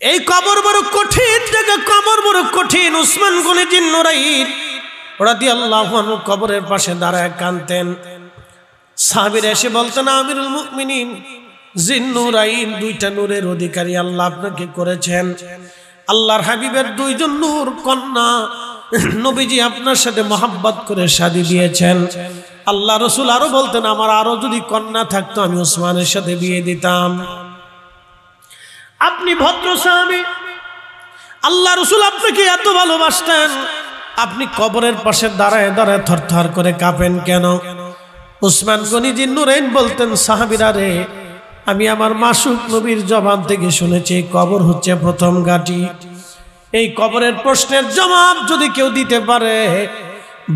এই কবর বড় কঠিন জায়গা, কবর বড় কঠিন। উসমান গনি জিন্নুরাইন রাদিয়াল্লাহু আনহু কবরের পাশে দাঁড়ায় কাঁদতেন। সাহাবীরা এসে বলতেন, আমিরুল মুমিনিন, জিন্নুরাইন দুইটা নূরের অধিকারী আল্লাহ আপনাকে করেছেন। আল্লাহর হাবিবের দুইজন নূর কন্যা নবীজি আপনার সাথে মহব্বত করে শাদী দিয়েছেন। আল্লাহ রসুল আরো বলতেন, আমার আরো যদি কন্যা থাকতো আমি উসমানের সাথে বিয়ে দিতাম। আপনি ভদ্র সাহাবী, আল্লাহ রসুল আপনাকে এত ভালোবাসতেন, আপনি কবরের পাশে দাঁড়ায় দাঁড়ায় থরথর করে কাঁপেন কেন? উসমান গনি জিন্নুরাইন বলতেন, সাহাবীরা রে, আমি আমার মাসুক নবীর জবান থেকে শুনেছি কবর হচ্ছে প্রথম ঘাঁটি। এই কবরের প্রশ্নের জবাব যদি কেউ দিতে পারে,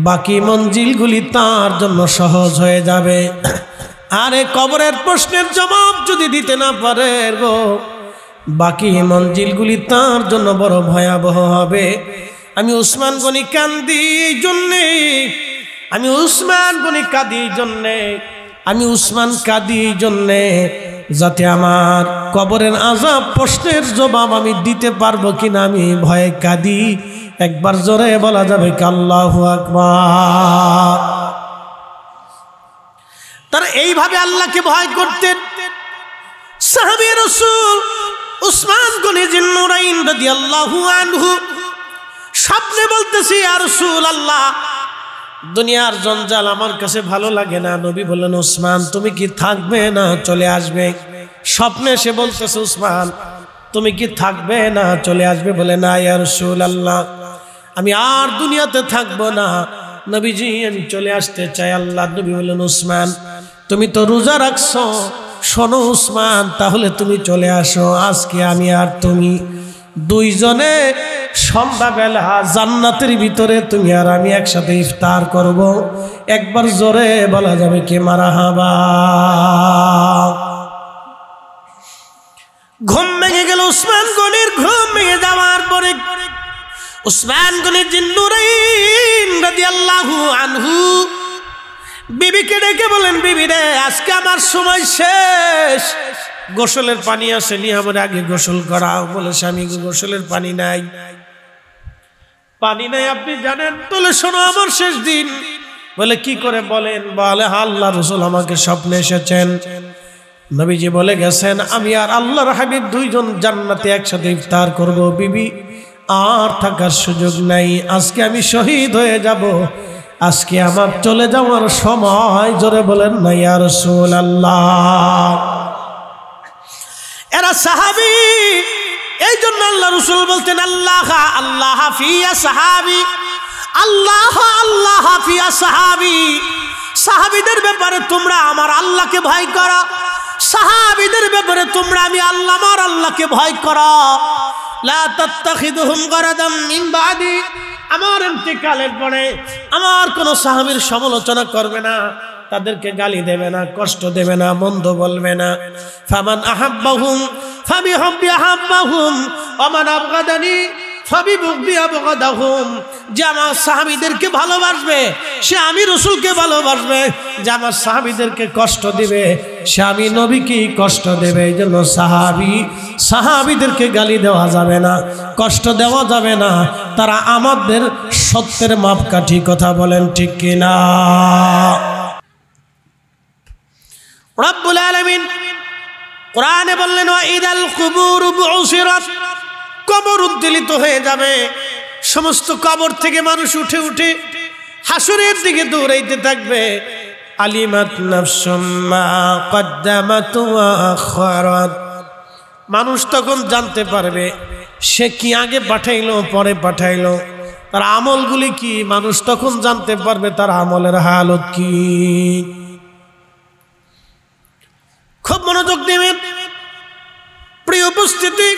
বাকি মঞ্জিলগুলি তার জন্য সহজ হয়ে যাবে। আর এই কবরের প্রশ্নের জবাব যদি দিতে না পারে গো, বাকি মঞ্জিলগুলি তার জন্য বড় ভয়াবহ হবে। আমি উসমান গনি কাঁদি এই জন্যে, আমি উসমান গনি কাঁদি এই জন্যে, আমি উসমান কাঁদি এই জন্যে যাতে আমার কবরের আযাব প্রশ্নের জবাব আমি দিতে পারবো কিনা আমি ভয়ে কাঁদি। একবার জোরে বলা যাবে কি আল্লাহু আকবার। তারা এইভাবে আল্লাহকে ভয় করতেন। সাহাবী রাসূল উসমান গনি জিন্নুরাইন রাদিয়াল্লাহু আনহু স্বপ্নে বলতেছি, ইয়া রাসূলুল্লাহ, দুনিয়ার জঞ্জাল আমার কাছে ভালো লাগে না। নবী বললেন, উসমান তুমি কি থাকবে না চলে আসবে? স্বপ্নে সে বলতেছে, উসমান তুমি কি থাকবে না চলে আসবে? বলে, না ইয়া রাসূলুল্লাহ, আমি আর দুনিয়াতে থাকবো না, নবীজি আমি চলে আসতে চাই। আল্লাহ নবী বললেন, উসমান তুমি তো রোজা রাখছো, শোনো উসমান, তাহলে তুমি চলে আসো। আজকে আমি আর তুমি দুইজনে সন্ধ্যাবেলা জান্নাতের ভিতরে তুমি আর আমি একসাথে ইফতার করব। একবার জোরে বলা যাবে কি মারহাবা। ঘুম ভেঙে গেল উসমান গনির। ঘুম ভেঙে যাওয়ার পরে উসমান গনি জিন্নুরাইন রাদিয়াল্লাহু আনহু বিবিকে ডেকে বলেন, বিবি রে, আজকে আমার সময় শেষ, গোসলের পানি আসেনি, আমার আগে গোসল করাও। বলে, স্বামী গোসলের পানি নাই। পানি নাই আপনি জানেন? বলে, শোনো আমার শেষ দিন। বলে, কি করে বলেন? বলে, আল্লাহ রাসূল আমাকে স্বপ্নে এসেছেন, নবীজি বলে গেছেন আমি আর আল্লাহর হাবিব দুইজন জান্নাতে একসাথে ইফতার করব। বিবি আর থাকার সুযোগ নাই, আজকে আমি শহীদ হয়ে যাব, আজকে আমার চলে যাওয়ার সময়। জোরে বলেন না ইয়া রাসূলুল্লাহ। এরা সাহাবী, এই জন্য আল্লাহ রাসূল বলতেন, আল্লাহ আল্লাহ ফিয়া সাহাবী, আল্লাহ আল্লাহ ফিয়া সাহাবী। সাহাবীদের ব্যাপারে তোমরা আমার আল্লাহকে ভয় করো, সাহাবীদের ব্যাপারে তোমরা আমি আল্লাহ আমার আল্লাহকে ভয় করো। লা তাত্তাখিযুহুম গারাদাম মিন বাদি, আমার ইন্তেকালের পরে আমার কোন সাহাবীর সমালোচনা করবে না, তাদেরকে গালি দেবে না, কষ্ট দেবে না, মন্দ বলবে না। ফামান আহাব্বাহুম ফাবিহুব্বি আহাব্বাহুম ওয়া মান আবগাদানি ফাবিবুগদি আবগাদাহুম। যে আমার সাহাবীদেরকে ভালোবাসবে সে আমি রাসূলকে ভালোবাসবে, যে আমার সাহাবীদেরকে কষ্ট দিবে সে আমি নবীকে কষ্ট দেবে। এই জন্য সাহাবীদেরকে গালি দেওয়া যাবে না, কষ্ট দেওয়া যাবে না, তারা আমাদের সত্যের মাপকাঠি। কথা বলেন ঠিক কিনা? রব্বুল আলামিন কোরআনে বললেন, ওয়া ইদাল কুবুর বুসিরাত, কবর উদ্বেলিত হয়ে যাবে। সমস্ত কবর থেকে মানুষ উঠে উঠে হাসরের দিকে দৌড়াইতে থাকবে। আলিমাত নাফসুম মা কদ্দামাত ওয়া আখারাত, মানুষ তখন জানতে পারবে সে কি আগে পাঠাইলো পরে পাঠাইলো, তার আমলগুলি কি। মানুষ তখন জানতে পারবে তার আমলের হালত কি। খুব মনোযোগ দিবেন প্রিয় উপস্থিতি,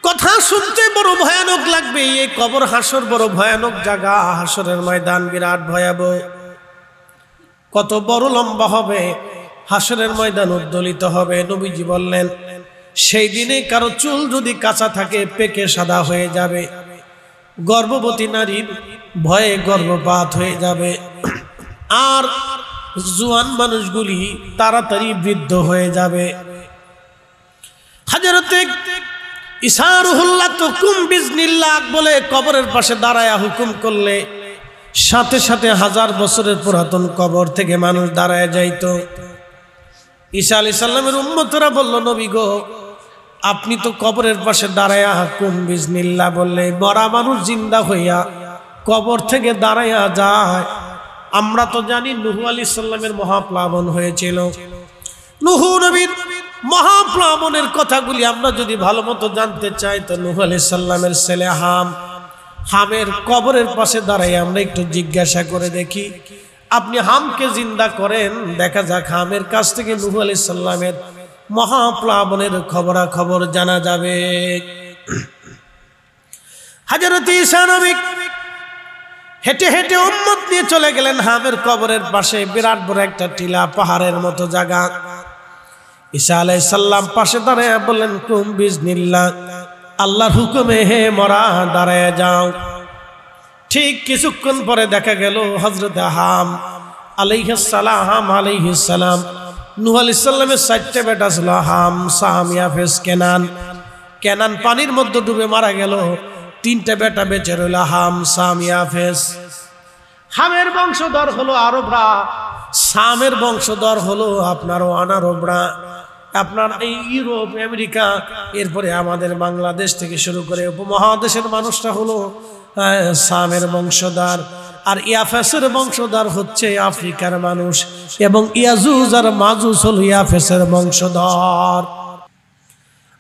কথা শুনতে বড় ভয়ানক লাগবে। এই কবর হাসর বড় ভয়ানক জায়গা, হাসরের ময়দান বিরাট ভয়াবহ। কত বড় লম্বা হবে হাসরের ময়দান, উদ্দোলিত হবে। নবীজি বললেন, সেই দিনে কারো চুল যদি কাঁচা থাকে পেকে সাদা হয়ে যাবে, গর্ভবতী নারীর ভয়ে গর্ভপাত হয়ে যাবে, আর জোয়ান মানুষগুলি তাড়াতাড়ি বৃদ্ধ হয়ে যাবে। হযরতে ইসারুহুল্লাহ তুকুম বিজনিল্লাহ বলে কবরের পাশে দাঁড়ায়া হুকুম করলে সাথে সাথে 1000 বছরের পুরাতন কবর থেকে মানুষ দাঁড়ায় যাইত। ঈসা আলাইহিস সালামের উম্মতরা বলল, নবী গো, আপনি তো কবরের পাশে দাঁড়ায়া হুকুম বিজনিল্লাহ বললে মরা মানুষ জিন্দা হইয়া কবর থেকে দাঁড়ায়া যায়। আমরা তো জানি নূহ আলাইহিস সালামের মহাপ্লাবন হয়েছিল। নূহ নবীর মহাপ্লাবনের কথাগুলি আমরা যদি ভালো মতো জানতে চাই তো নূহ আলাইহিস সালামের ছেলে হামের কবরের পাশে দাঁড়াই আমরা একটু জিজ্ঞাসা করে দেখি। আপনি হামকে জিন্দা করেন, দেখা যাক হামের কাছ থেকে নূহ আলাইহিস সালামের মহাপ্লাবনের খবরাখবর জানা যাবে। হযরত ঈসা নবী হেঁটে হেঁটে উম্মত নিয়ে চলে গেলেন হামের কবরের পাশে। বিরাট বড় একটা টিলা, পাহাড়ের মতো জায়গা। ঈসা আলাইহিস সালাম পাশে দাঁড়ায় বললেন, কুম বিজনিল্লাহ, আল্লাহর হুকুমে হে মরা দাঁড়ায় যাও। ঠিক কিছুক্ষণ পরে দেখা গেল হযরত হাম আলাইহিস সালাম নূহ আলাইহিস সালামের 4টা বেটা ছিল, হাম, সাম, ইয়াফেস, কেনান পানির মধ্যে ডুবে মারা গেল। 3টা বেটা বেঁচে রইল, হাম, সাম, ইয়াফেস। হামের বংশধর হলো আরবরা, সামের বংশধর হলো আপনার অনারবরা, আপনার এই ইউরোপ, আমেরিকা, এরপরে আমাদের বাংলাদেশ থেকে শুরু করে উপমহাদেশের মানুষটা হলো সামের বংশধর। আর ইয়াফেসের বংশধর হচ্ছে আফ্রিকার মানুষ, এবং ইয়াজুজ আর মাজুজ হলো ইয়াফেসের বংশধর।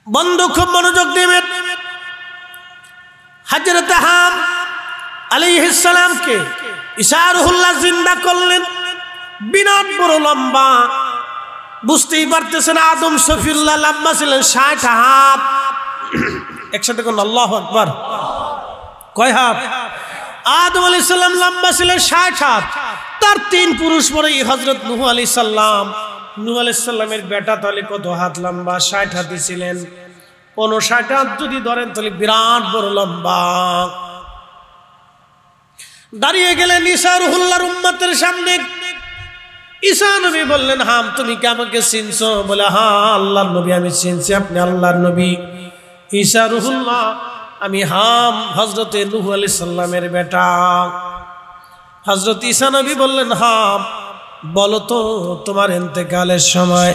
বন্ধু খুব মনোযোগ দিবেন। হযরত হাম আলাইহিস সালামকে ইসারুহুল্লাহ জিন্দা করলেন, বিরাট বড় লম্বা। বুঝতেই পারতেছেন আদম সফিউল্লাহ লম্বা ছিলেন 60 হাত। একসাথে কোন আল্লাহু আকবার। কয় হাত? আদম আলাইহিস সালাম লম্বা ছিলেন 60 হাত। তার 3 পুরুষ পরে হযরত নূহ আলাইহিস সালাম। নূহ আলাইহিস সালামের বেটা তাহলে কত হাত লম্বা? 60 হাতই ছিলেন। 59 হাত যদি ধরেন তাহলে বিরাট বড় লম্বা। দাঁড়িয়ে গেলেন ইসারুহুল্লাহর উম্মতের সামনে। ঈসা নবী বললেন, হাম তুমি কি আমাকে চিনছো? বলে, হ্যাঁ আল্লাহর নবী, আমি চিনছি, আপনি আল্লাহর নবী। ইসারুহুল্লাহ, আমি হাম, হযরতে নূহ আলাইহিস সালামের বেটা। হযরত ঈসা নবী বললেন, হাম বলো তো, তোমার ইন্তেকালের সময়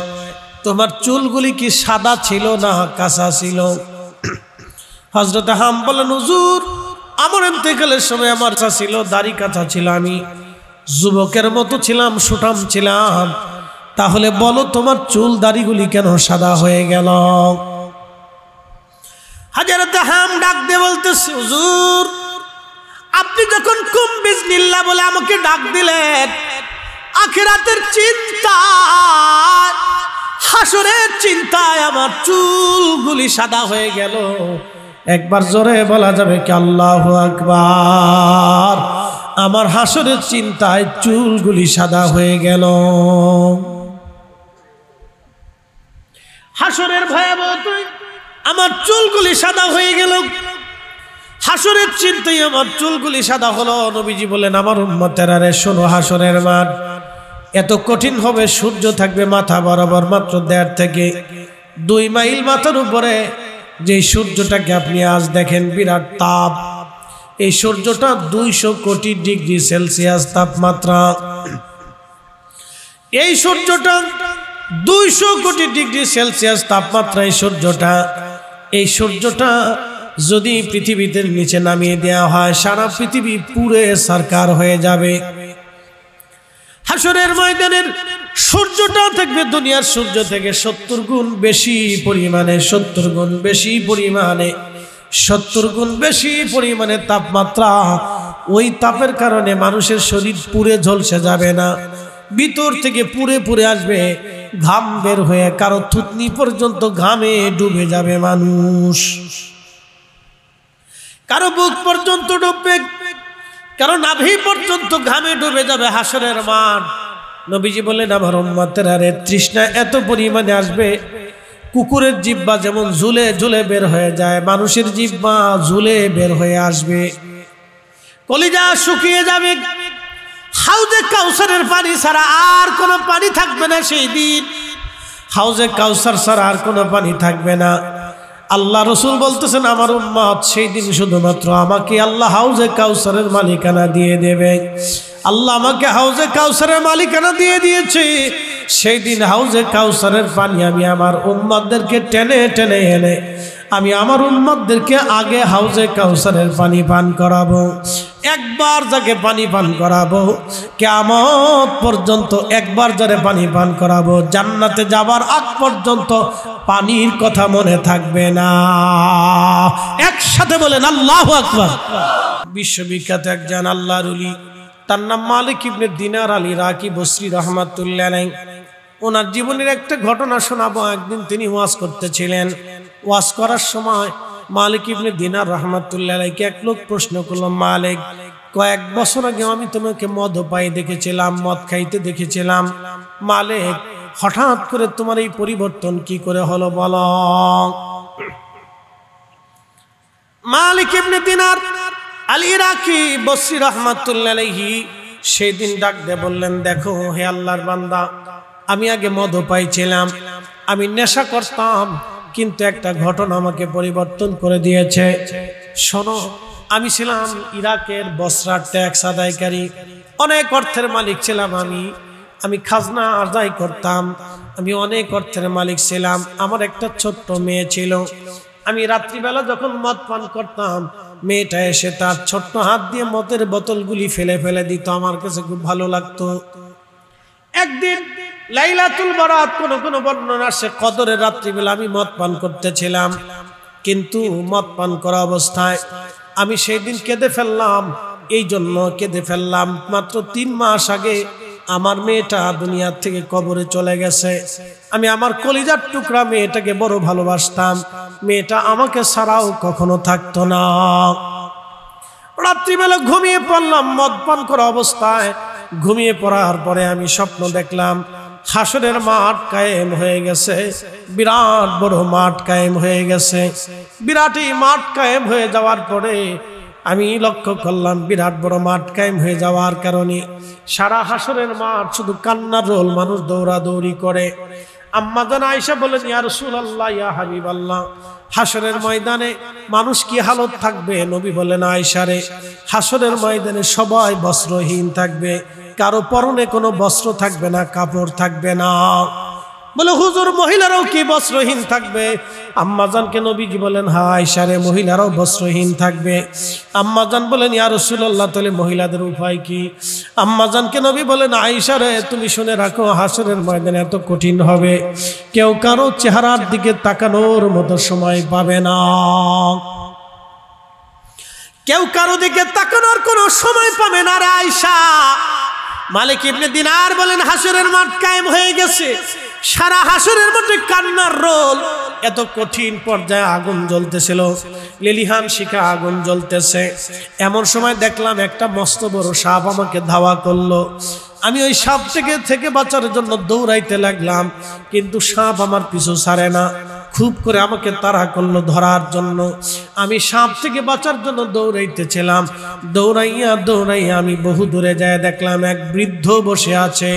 তোমার চুলগুলি কি সাদা ছিল না কাঁচা ছিল? হযরত হাম বললেন, হুজুর আমার ইন্তেকালের সময় আমার কাঁচা ছিল, দাড়ি কাঁচা ছিল, আমি যুবকের মতো ছিলাম, সুঠাম ছিলাম। তাহলে বলো তোমার চুল দাড়িগুলি কেন সাদা হয়ে গেল? হযরত হাম ডাক দিয়ে বলতেছে, হুজুর আপনি যখন কুম বিজনিল্লাহ বলে আমাকে ডাক দিলেন, আখিরাতের চিন্তা, হাসরের চিন্তায় আমার চুলগুলি সাদা হয়ে গেল। একবার জোরে বলা যাবে কি আল্লাহু আকবার? আমার হাসরের চিন্তায় চুলগুলি সাদা হয়ে গেল। হাসরের ভয়াবহতায় আমার চুলগুলি সাদা হয়ে গেল। হাসরের চিন্তায় আমার চুলগুলি সাদা হলো। নবীজি বলেন, আমার উম্মতেরা রে শোনো, হাসরের মাঠ এত কঠিন হবে, সূর্য থাকবে মাথা বরাবর মাত্র 1.5 থেকে 2 মাইল মাথার উপরে। যে সূর্যটাকে আপনি আজ দেখেন বিরাট তাপ, এই সূর্যটা 200 কোটি ডিগ্রি সেলসিয়াস তাপমাত্রা। এই সূর্যটা 200 কোটি ডিগ্রি সেলসিয়াস তাপমাত্রা। এই সূর্যটা যদি পৃথিবীতে নিচে নামিয়ে দেওয়া হয়, সারা পৃথিবী পুড়ে ছারখার হয়ে যাবে। হাসরের ময়দানের সূর্যটা থাকবে দুনিয়ার সূর্য থেকে 70 গুণ বেশি পরিমাণে, 70 গুণ বেশি পরিমাণে, 70 গুণ বেশি পরিমাণে তাপমাত্রা। ওই তাপের কারণে মানুষের শরীর পুড়ে ঝলসে যাবে না, ভিতর থেকে পুড়ে পুড়ে আসবে, ঘাম বের হয়ে কারো থুতনি পর্যন্ত ঘামে ডুবে যাবে মানুষ, কারো বুক পর্যন্ত ডুববে, কারো নাভি পর্যন্ত ঘামে ডুবে যাবে হাসরের মাঠ। নবীজি বললেন, আমার উম্মতেরা রে তৃষ্ণা এত পরিমাণে আসবে, কুকুরের জিহ্বা যেমন ঝুলে ঝুলে বের হয়ে যায়, মানুষের জিহ্বা ঝুলে বের হয়ে আসবে, কলিজা শুকিয়ে যাবে। হাউজে কাউসারের পানি ছাড়া আর কোনো পানি থাকবে না সেই দিন। হাউজে কাউসার ছাড়া আর কোনো পানি থাকবে না। আল্লাহ রসুল বলতেছেন আমার উম্মত সেই দিন শুধুমাত্র আমাকে আল্লাহ হাউজে কাউসারের মালিকানা দিয়ে দেবে। আল্লাহ আমাকে হাউজে কাউসারের মালিকানা দিয়ে দিয়েছে। সেই দিন হাউজে কাউসারের পানি আমি আমার উম্মতদেরকে টেনে টেনে এনে আমি আমার উম্মতদেরকে আগে হাউজে কাউসারের পানি পান করাবো। একবার যাকে পানি পান করাবো কিয়ামত পর্যন্ত, একবার যারে পানি পান করাবো জান্নাতে যাবার আগ পর্যন্ত পানির কথা মনে থাকবে না। একসাথে বলেন আল্লাহু আকবার। বিশ্ববিখ্যাত একজন আল্লাহর ওলি, তার নাম মালিক ইবনে দিনার আল ইরাকি বসরি রাহমাতুল্লাহ আলাইহি। ওনার জীবনের একটা ঘটনা শোনাবো। একদিন তিনি ওয়াজ করতেছিলেন। ওয়াজ করার সময় মালিক ইবনে দিনার রাহমাতুল্লাহ আলাইহিকে এক লোক প্রশ্ন করলো, মালিক, কয়েক বছর আগে আমি তোমাকে মদ পাই দেখেছিলাম, মদ খাইতে দেখেছিলাম। মালিক, হঠাৎ করে তোমার এই পরিবর্তন কি করে হলো বলো? মালিক ইবনে দিনার আল ইরাকি বসরি রাহমাতুল্লাহ আলাইহি সেই দিন ডাক দিয়ে বললেন, দেখো হে আল্লাহর বান্দা, আমি আগে মদ পাইছিলাম, আমি নেশা করতাম, কিন্তু একটা ঘটনা আমাকে পরিবর্তন করে দিয়েছে। শোনো, আমি ছিলাম ইরাকের বসরার ট্যাক্স আদায়কারী, অনেক অর্থের মালিক ছিলাম। আমি খাজনা আদায় করতাম, আমি অনেক অর্থের মালিক ছিলাম। আমার একটা ছোট্ট মেয়ে ছিল। আমি রাত্রিবেলা যখন মদ পান করতাম, মেয়েটা এসে তার ছোট্ট হাত দিয়ে মদের বোতলগুলি ফেলে ফেলে দিত। আমার কাছে খুব ভালো লাগতো। একদিন লাইলাতুল বারাত, কোন বর্ণনা আসে কদরের রাত্রিবেলা আমি মদ পান করতেছিলাম, কিন্তু মদ পান করা অবস্থায় আমি সেই দিন কেঁদে ফেললাম। এই জন্য কেঁদে ফেললাম, মাত্র 3 মাস আগে আমার মেয়েটা দুনিয়া থেকে কবরে চলে গেছে। আমি আমার কলিজার টুকরা মেয়েটাকে বড় ভালোবাসতাম। মেয়েটা আমাকে ছাড়াও কখনো থাকতো না। রাত্রিবেলা ঘুমিয়ে পড়লাম মদ পান করা অবস্থায়। ঘুমিয়ে পড়ার পরে আমি স্বপ্ন দেখলাম হাসরের মাঠ কায়েম হয়ে গেছে, বিরাট বড় মাঠ কায়েম হয়ে গেছে। বিরাট এই মাঠ কায়েম হয়ে যাওয়ার পরে আমি লক্ষ্য করলাম বিরাট বড় মাঠ কায়েম হয়ে যাওয়ার কারণে সারা হাসরের মাঠ শুধু কান্নার রোল, মানুষ দৌড়াদৌড়ি করে। আম্মা জান আয়েশা বলেন, ইয়া রাসূলুল্লাহ, ইয়া হাবিবাল্লাহ, হাসরের ময়দানে মানুষ কি হালত থাকবে? নবী বলেন, আয়েশা রে, হাসরের ময়দানে সবাই বস্ত্রহীন থাকবে, কারো পরনে কোনো বস্ত্র থাকবে না, কাপড় থাকবে না। বলে, হুজুর মহিলারাও কি বস্ত্রহীন থাকবে? আম্মাজানকে নবীজি বলেন, হ্যাঁ আয়েশা রে, মহিলারাও বস্ত্রহীন থাকবে। আম্মাজান বলেন, ইয়া রাসূলুল্লাহ, তাহলে মহিলাদের উপায় কি? আম্মাজানকে নবী বলেন, আয়েশা রে, তুমি শুনে রাখো, হাসরের ময়দানে এত কঠিন হবে, কেউ কারো চেহারার দিকে তাকানোর মতো সময় পাবে না, কেউ কারো দিকে তাকানোর কোনো সময় পাবে না রে আয়েশা। মালিক ইবনে দিনার বলেন, হাসরের মাঠ কায়েম হয়ে গেছে, সারা হাসরের মাঠে কান্নার রোল। এত কঠিন পর্যায়ে আগুন জ্বলতেছিল, লিলিহান শিখা আগুন জ্বলতেছে। এমন সময় দেখলাম একটা মস্ত বড় সাপ আমাকে ধাওয়া করলো। আমি ওই সাপ থেকে বাঁচার জন্য দৌড়াইতে লাগলাম, কিন্তু সাপ আমার পিছু ছাড়ে না, খুব করে আমাকে তাড়া করলো ধরার জন্য। আমি সাপ থেকে বাঁচার জন্য দৌড়াইতেছিলাম। দৌড়াইয়া দৌড়াইয়া আমি বহু দূরে যায় দেখলাম এক বৃদ্ধ বসে আছে।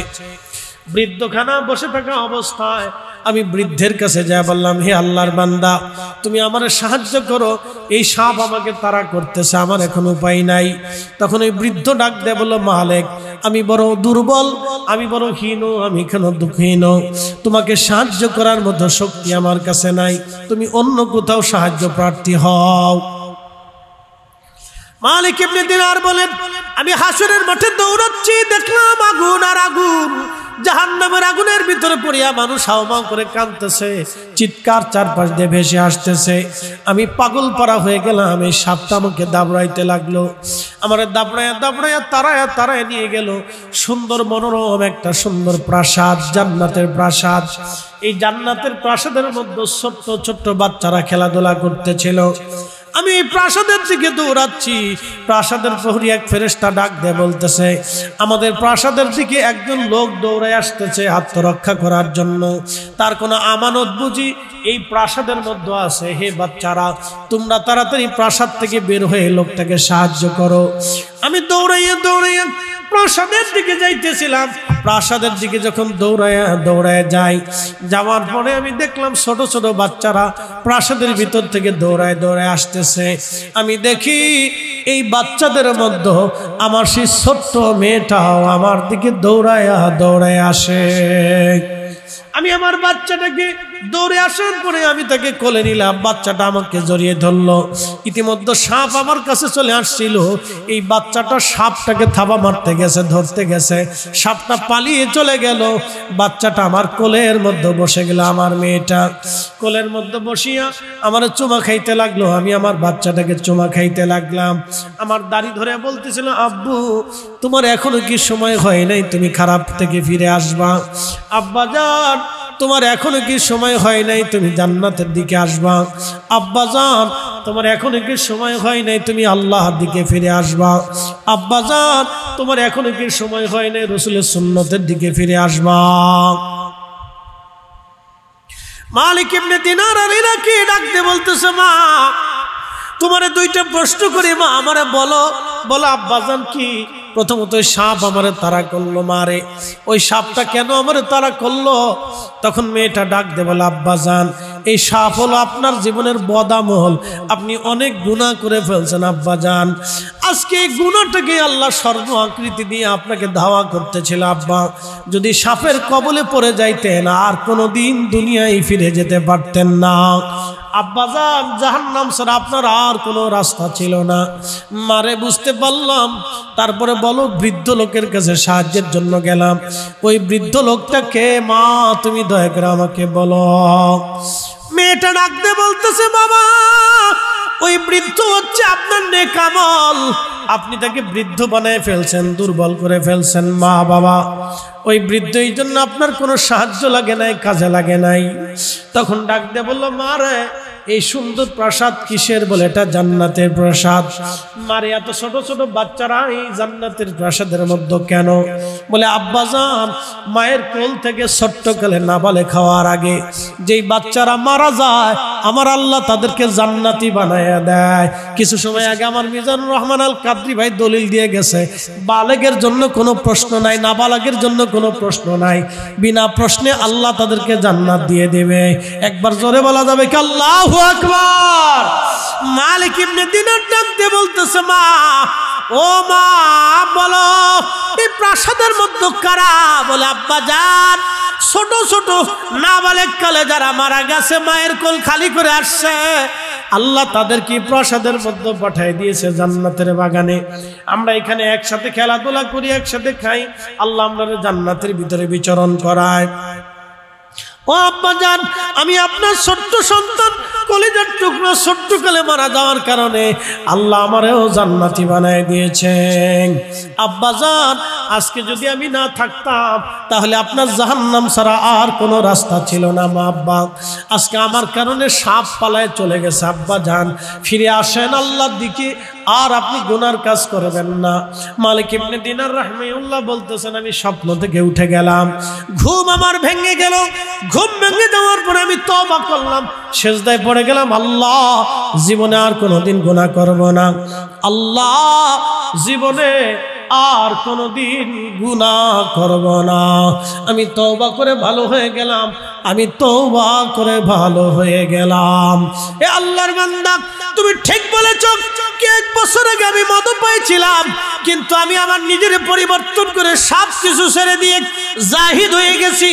বৃদ্ধখানা বসে থাকা অবস্থায় আমি বৃদ্ধের কাছে যা বললাম, হে আল্লাহর বান্দা, তুমি আমার সাহায্য করো, এই সাপ আমাকে তাড়া করতেছে, আমার এখন উপায় নাই। তখন ওই বৃদ্ধ ডাক দেয়, বলল, মালিক, আমি বড় দুর্বল, আমি বড় হীন, আমি কেন দুঃখহীন, তোমাকে সাহায্য করার মতো শক্তি আমার কাছে নাই, তুমি অন্য কোথাও সাহায্য প্রার্থী হও। মালিক ইবনে দিনার বলেন, আমি হাসরের মাঠে দৌড়াচ্ছি, দেখলাম আগুন আর আগুন, জাহান্নামের আগুনের ভিতরে পড়িয়া মানুষ হাওমাও করে কাঁদতেছে, চিৎকার চারপাশ দিয়ে ভেসে আসতেছে। আমি পাগল পারা হয়ে গেলাম। এই সাপটা আমাকে দাবড়াইতে লাগলো, আমার দাবড়াইয়া দাবড়াইয়া তারায়া তারায় নিয়ে গেল সুন্দর মনোরম একটা সুন্দর প্রাসাদ, জান্নাতের প্রাসাদ। এই জান্নাতের প্রাসাদের মধ্যে ছোট্ট ছোট্ট বাচ্চারা খেলাধুলা করতেছিল। আমি এই প্রাসাদের দিকে দৌড়াচ্ছি। প্রাসাদের প্রহরী এক ফেরেশতা ডাক দিয়ে বলতেছে, আমাদের প্রাসাদের দিকে একজন লোক দৌড়ে আসতেছে আত্মরক্ষা করার জন্য, তার কোনো আমানত বুঝি এই প্রাসাদের মধ্যে আছে। হে বাচ্চারা, তোমরা তাড়াতাড়ি প্রাসাদ থেকে বের হয়ে লোকটাকে সাহায্য করো। আমি দৌড়াইয়া দৌড়াইয়া প্রাসাদের দিকে যাইতেছিলাম। প্রাসাদের দিকে যখন দৌড়ায় যাই, যাওয়ার পরে আমি দেখলাম ছোট ছোট বাচ্চারা প্রাসাদের ভিতর থেকে দৌড়ায় আসতেছে। আমি দেখি এই বাচ্চাদের মধ্যে আমার সেই ছোট্ট মেয়েটাও আমার দিকে দৌড়ায় আসে। আমি আমার বাচ্চাটাকে দৌড়ে আসার পরে আমি তাকে কোলে নিলাম, বাচ্চাটা আমাকে জড়িয়ে ধরলো। ইতিমধ্যে সাপ আমার কাছে চলে আসছিল। এই বাচ্চাটা সাপটাকে থাবা মারতে গেছে, ধরতে গেছে, সাপটা পালিয়ে চলে গেল। বাচ্চাটা আমার কোলের মধ্যে বসে গেল। আমার মেয়েটা কোলের মধ্যে বসিয়া আমার চুমা খাইতে লাগলো। আমি আমার বাচ্চাটাকে চুমা খাইতে লাগলাম। আমার দাড়ি ধরে বলতেছিল, আব্বু তোমার এখনো কি সময় হয় নাই তুমি খারাপ থেকে ফিরে আসবা? আব্বাজান তোমার এখনো কি সময় হয় নাই তুমি জান্নাতের দিকে আসবা? আব্বাজান তোমার এখনো কি সময় হয় নাই তুমি আল্লাহর দিকে ফিরে আসবা? আব্বাজান তোমার এখনো কি সময় হয় নাই রাসূলের সুন্নতের দিকে ফিরে আসবা? মালিক ইবনে দিনার আর ইরাকি ডাকতে বলতেছে, মা তোমারে দুইটা প্রশ্ন করি মা, আমারে বলো। আব্বাজান কি? প্রথমত সাপ আমারে তাড়া করলো। মারে ওই সাপটা কেন আমারে তাড়া করলো? তখন মেয়েটা ডাক দে বলে, আব্বাজান এই সাপ হলো আপনার জীবনের বদামল, আপনি অনেক গুনাহ করে ফেলছেন আব্বাজান। আজকে এই গুনাহটাকে আল্লাহ সর্ব আকৃতি দিয়ে আপনাকে ধাওয়া করতেছিল। আব্বা যদি সাপের কবলে পড়ে যাইতেন আর কোনোদিন দুনিয়ায় ফিরে যেতে পারতেন না। আব্বাজান জাহান্নাম ছাড়া আপনার আর কোনো রাস্তা ছিল না। মারে বুঝতে পারলাম। তারপরে বলো, বৃদ্ধ লোকের কাছে সাহায্যের জন্য গেলাম। ওই বৃদ্ধ লোকটাকে মা তুমি দয়া করে আমাকে বলো। মেয়েটা ডাকতে বলতেছে, বাবা ওই বৃদ্ধ হচ্ছে আপনার নেকামল, আপনি তাকে বৃদ্ধ বানায় ফেলছেন, দুর্বল করে ফেলছেন। মা বাবা ওই বৃদ্ধ, এই জন্য আপনার কোনো সাহায্য লাগে নাই, কাজে লাগে নাই। তখন ডাক দিয়ে বললো, মা রে এই সুন্দর প্রাসাদ কিসের? বলে এটা জান্নাতের প্রাসাদ। মারে এত ছোট ছোট বাচ্চারা এই জান্নাতের প্রাসাদের মধ্যে কেন? বলে আব্বাজান মায়ের কোল থেকে ছোট্টকালে নাবালে খাওয়ার আগে যেই বাচ্চারা মারা যায় আমার আল্লাহ তাদেরকে জান্নাতি বানায়া দেয়। কিছু সময় আগে আমার মিজানুর রহমান আল কাদরি ভাই দলিল দিয়ে গেছে, বালেগের জন্য কোনো প্রশ্ন নাই, নাবালকের জন্য কোনো প্রশ্ন নাই, বিনা প্রশ্নে আল্লাহ তাদেরকে জান্নাত দিয়ে দেবে। একবার জোরে বলা যাবে কি আল্লাহু আকবার? মালিক ইবনে দিনার ডাকতে বলতেছে, মা ও মা বলো এই প্রাসাদের মধ্যে কারা? বলে আব্বাজান ছোট ছোট নাবালেগ কালে যারা মারা গেছে, মায়ের কোল খালি করে আসছে, আল্লাহ তাদেরকে প্রাসাদের মধ্যে পাঠিয়ে দিয়েছে জান্নাতের বাগানে। আমরা এখানে একসাথে খেলাধুলা করি, একসাথে খাই, আল্লাহ আমাদের জান্নাতের ভিতরে বিচরণ করায়। ও আব্বাজান আমি আপনার ছোট্ট সন্তান, কলিজার টুকরো, ছোট্ট কালে মারা যাওয়ার কারণে আল্লাহ আমারেও জান্নাতি বানায় দিয়েছেন। আব্বাজান আজকে যদি আমি না থাকতাম তাহলে আপনার জাহান্নাম ছাড়া আর কোনো রাস্তা ছিল না। মা আব্বা আজকে আমার কারণে সাপ পালায় চলে গেছে। আব্বাজান ফিরে আসেন আল্লাহর দিকে, আর আপনি গুনার কাজ করবেন না। মালিক ইবনে দিনার রাহিমাহুল্লাহ বলতেছেন, আমি স্বপ্ন থেকে উঠে গেলাম, ঘুম আমার ভেঙে গেল। ঘুম ভেঙে যাওয়ার পরে আমি তওবা করলাম, সেজদায় পড়ে গেলাম, আল্লাহ জীবনে আর কোনোদিন গুনাহ করব না, আল্লাহ জীবনে আর কোনোদিন গুনাহ করব না। আমি তওবা করে ভালো হয়ে গেলাম, আমি তওবা করে ভালো হয়ে গেলাম। এ আল্লাহর বান্দা তুমি ঠিক বলেছ, এক বছর আগে আমি মদ পাইছিলাম, কিন্তু আমি আমার নিজের পরিবর্তন করে সব কিছু ছেড়ে দিয়ে জাহিদ হয়ে গেছি,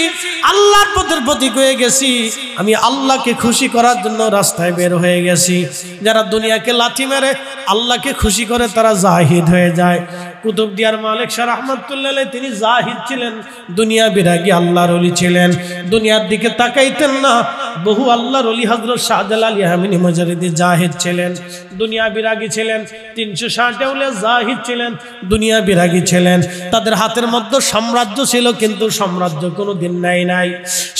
আল্লাহর পথের প্রতীক হয়ে গেছি। আমি আল্লাহকে খুশি করার জন্য রাস্তায় বের হয়ে গেছি। যারা দুনিয়াকে লাথি মেরে আল্লাহকে খুশি করে তারা জাহিদ হয়ে যায়। কুতুবদিয়ার মালিক শাহ রাহমাতুল্লাহ আলাইহি তিনি জাহিদ ছিলেন, দুনিয়া বিরাগী আল্লাহর ওলি ছিলেন, দুনিয়ার দিকে তাকাইতেন না। বহু আল্লাহর ওলি হযরত শাহজালাল ইয়ামিনী মুজারিদি জাহিদ ছিলেন, দুনিয়া বিরাগী ছিলেন। 360 আউলিয়া জাহিদ ছিলেন, দুনিয়া বিরাগী ছিলেন। তাদের হাতের মধ্যে সাম্রাজ্য ছিল, কিন্তু সাম্রাজ্য কোনোদিন নাই।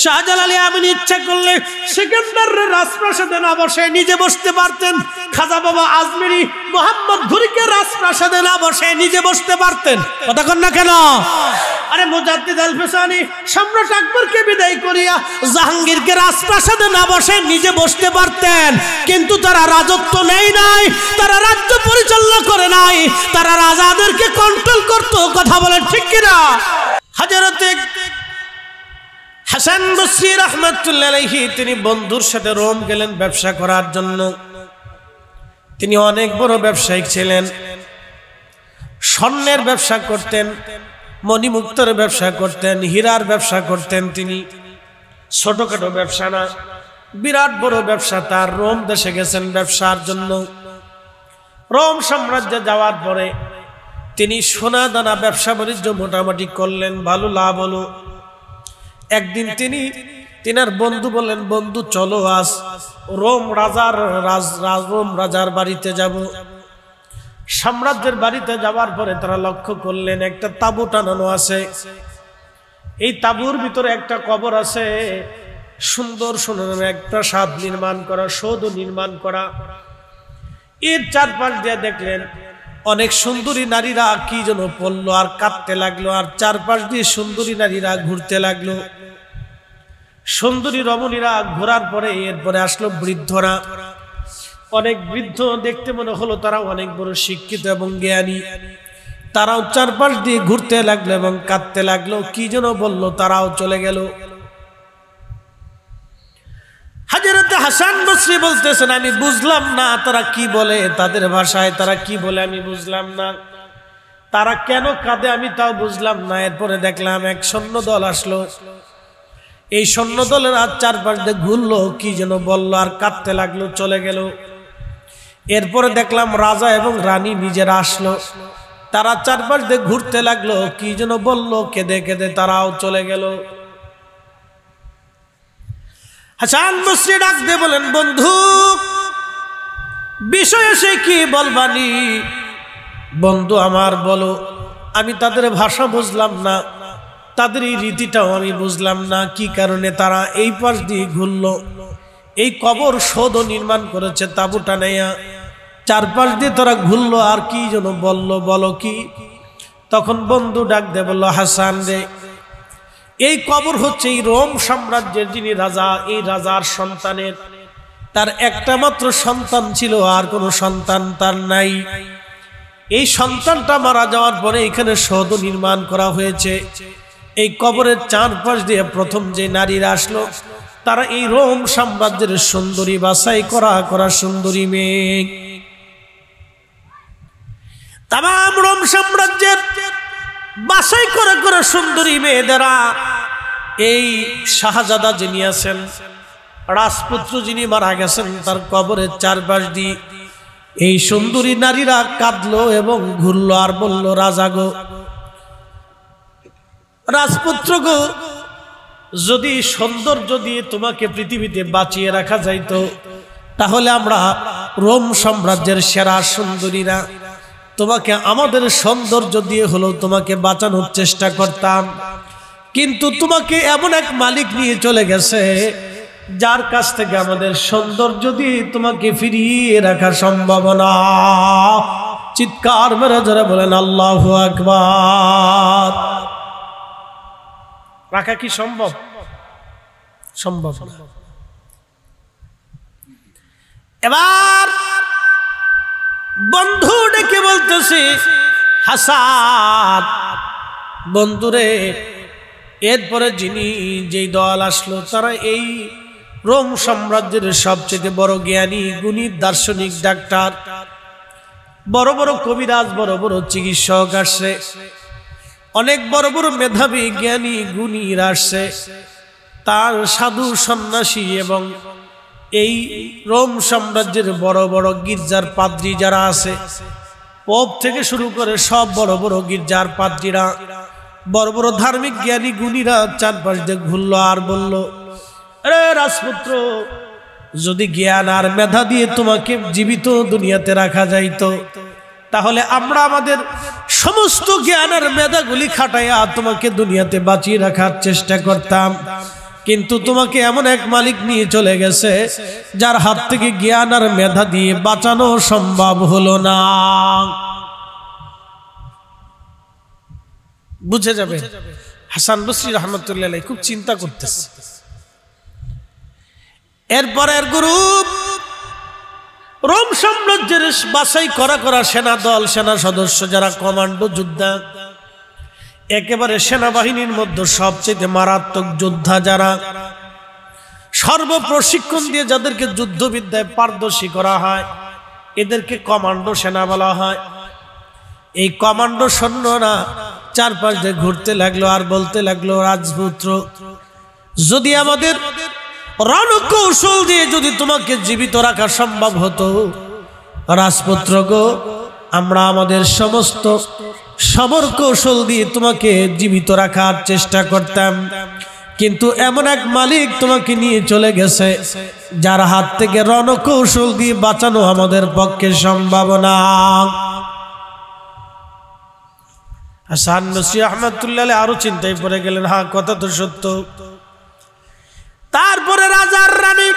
শাহজালাল ইয়ামিনী ইচ্ছা করলে সেকেন্দারের রাজপ্রাসাদে না বসে নিজে বসতে পারতেন। খাজা বাবা আজমিরি মোহাম্মদ ঘুরিকে রাজপ্রাসাদে না বসে নিজে বসতে পারতেন। কথা কন না কেন? আরে মুজাদ্দিদ আল ফিসানি সম্রাট আকবরকে বিদায় করিয়া জাহাঙ্গীরকে রাজপ্রাসাদে না বসে নিজে বসতে পারতেন, কিন্তু তারা রাজত্ব নেই নাই, তারা রাজ্য পরিচালনা করে নাই, তারা রাজাদেরকে কন্ট্রোল করত। কথা বলেন ঠিক কিনা? হযরতে হাসান বসরি রাহমাতুল্লাহি আলাইহি তিনি বন্ধুর সাথে রোম গেলেন ব্যবসা করার জন্য। তিনি অনেক বড় ব্যবসায়িক ছিলেন, স্বর্ণের ব্যবসা করতেন, মণিমুক্তার ব্যবসা করতেন, হীরার ব্যবসা করতেন। তিনি ছোটখাটো ব্যবসা না, বিরাট বড় ব্যবসা তার। রোম দেশে গেছেন ব্যবসার জন্য। রোম সাম্রাজ্যে যাওয়ার পরে তিনি সোনা দানা ব্যবসা বাণিজ্য মোটামুটি করলেন, ভালো লাভ হলো। একদিন তিনার বন্ধু বললেন, বন্ধু চলো আজ রোম রাজার বাড়িতে যাব। সাম্রাজ্যের বাড়িতে যাওয়ার পরে তারা লক্ষ্য করলেন একটা তাঁবু টানানো আছে। এই তাঁবুর ভিতরে একটা কবর আছে, সুন্দর সুন্দর এক প্রাসাদ নির্মাণ করা, সৌধ নির্মাণ করা। এর চারপাশ দিয়ে দেখলেন অনেক সুন্দরী নারীরা কি যেন পড়লো আর কাঁদতে লাগলো, আর চারপাশ দিয়ে সুন্দরী নারীরা ঘুরতে লাগলো। সুন্দরী রমণীরা ঘোরার পরে এরপরে আসলো বৃদ্ধরা। অনেক বৃদ্ধ, দেখতে মনে হলো তারা অনেক বড় শিক্ষিত এবং জ্ঞানী। তারাও চারপাশ দিয়ে ঘুরতে লাগলো এবং কাঁদতে লাগলো, কি যেন বললো, তারাও চলে গেল। হযরত হাসান বসরি বলতেছেন, আমি বুঝলাম না তারা কি বলে, তাদের ভাষায় তারা কি বলে আমি বুঝলাম না, তারা কেন কাঁদে আমি তাও বুঝলাম না। এরপরে দেখলাম এক সৈন্য দল আসলো। এই সৈন্য দলের আর চারপাশ দিয়ে ঘুরলো, কি যেন বললো আর কাঁদতে লাগলো, চলে গেল। এরপরে দেখলাম রাজা এবং রানী নিজেরা আসলো, তারা চারপাশ দিয়ে ঘুরতে লাগলো, কি যেন বললো, কেঁদে কেঁদে তারাও চলে গেল। হাসান বসরি ডাক দিয়ে বলেন, বন্ধু বিষয়ে সে কি বলবানি? বন্ধু আমার বলো। আমি তাদের ভাষা বুঝলাম না, তাদের এই রীতিটাও আমি বুঝলাম না, কি কারণে তারা এই পাশ দিয়ে ঘুরলো। এই কবর সৌধ নির্মাণ করেছে তাঁবুটা নেয়া, চারপাশ দিয়ে তারা ঘুরলো আর কি যেন বললো, বলো কি? তখন বন্ধু ডাক দিয়ে বলল, হাসান রে, এই কবর হচ্ছে এই রোম সাম্রাজ্যের যিনি রাজা, এই রাজার সন্তানের, তার একটা মাত্র সন্তান ছিল, আর কোনো সন্তান তার নাই। এই সন্তানটা মারা যাওয়ার পরে এখানে সৌধ নির্মাণ করা হয়েছে। এই কবরের চারপাশ দিয়ে প্রথম যে নারীরা আসলো, তারা এই রোম সাম্রাজ্যের সুন্দরী, বাছাই করা সুন্দরী মেয়ে। তাম রোম সাম্রাজ্যের বাছাই করা সুন্দরী মেয়েদেরা এই শাহজাদা যিনি আছেন, রাজপুত্র যিনি মারা গেছেন, তার কবরের চারপাশ দিয়ে এই সুন্দরী নারীরা কাঁদলো এবং ঘুরলো আর বলল, রাজা গো, রাজপুত্র গো, যদি সৌন্দর্য দিয়ে তোমাকে পৃথিবীতে বাঁচিয়ে রাখা যাইতো, তাহলে আমরা রোম সাম্রাজ্যের সেরা সুন্দরীরা তোমাকে আমাদের সৌন্দর্য দিয়ে হলেও তোমাকে বাঁচানোর চেষ্টা করতাম। কিন্তু তোমাকে এমন এক মালিক নিয়ে চলে গেছে, যার কাছ থেকে আমাদের সৌন্দর্য দিয়ে তোমাকে ফিরিয়ে রাখা সম্ভব না। চিৎকার মেরে জোরে বলেন আল্লাহু আকবার। রাখা কি সম্ভব? সম্ভব না। এবার বন্ধু ডেকে বলতেছি, হাসান বন্ধুরে, এরপরে যেই দল আসলো, তারা এই রোম সাম্রাজ্যের সবচেয়ে বড় জ্ঞানী, গুণী, দার্শনিক, ডাক্তার, বড় বড় কবিরাজ, বড় বড় চিকিৎসক আসছে, অনেক বড় বড় মেধাবী জ্ঞানী গুণীরা আসছে, তার সাধু সন্ন্যাসী এবং এই রোম সাম্রাজ্যের বড় বড় গির্জার পাদ্রী যারা আছে, পোপ থেকে শুরু করে সব বড় বড় গির্জার পাদ্রীরা, বড় বড় ধার্মিক জ্ঞানী গুণীরা চারপাশ দিয়ে ঘুরলো আর বলল, আরে রাজপুত্র, যদি জ্ঞান আর মেধা দিয়ে তোমাকে জীবিত দুনিয়াতে রাখা যাইতো, তাহলে আমরা আমাদের সমস্ত জ্ঞান আর মেধাগুলি খাটাইয়া তোমাকে দুনিয়াতে বাঁচিয়ে রাখার চেষ্টা করতাম। কিন্তু তোমাকে এমন এক মালিক নিয়ে চলে গেছে, যার হাত থেকে জ্ঞান আর মেধা দিয়ে বাঁচানো সম্ভব হলো না। বুঝে যাবে হাসান বসরি রাহমাতুল্লাহ আলাইহি খুব চিন্তা করতেছে। এরপরের গ্রুপ রোম সাম্রাজ্যের বাছাই করা সেনা দল, সেনা সদস্য যারা কমান্ডো যোদ্ধা, একেবারে সেনাবাহিনীর মধ্যে সবচেয়ে মারাত্মক যোদ্ধা যারা, সর্বপ্রশিক্ষণ দিয়ে যাদেরকে যুদ্ধবিদ্যায় পারদর্শী করা হয়, এদেরকে কমান্ডো সেনা বলা হয়। এই কমান্ডো সৈন্যরা চারপাশ দিয়ে ঘুরতে লাগলো আর বলতে লাগলো, রাজপুত্র, যদি আমাদের রণকৌশল দিয়ে যদি তোমাকে জীবিত রাখা সম্ভব হতো, রাজপুত্র গো, আমরা আমাদের সমস্ত সমর কৌশল দিয়ে তোমাকে জীবিত রাখার চেষ্টা করতাম, কিন্তু এমন এক মালিক তোমাকে নিয়ে চলে গেছে যার হাত থেকে রণকৌশল দিয়ে বাঁচানো আমাদের পক্ষে সম্ভব না। হাসান বসরি রাহমাতুল্লাহ আলাইহি আরো চিন্তায় পড়ে গেলেন, হ্যাঁ কথা তো সত্য। তারপরে রাজার রানী,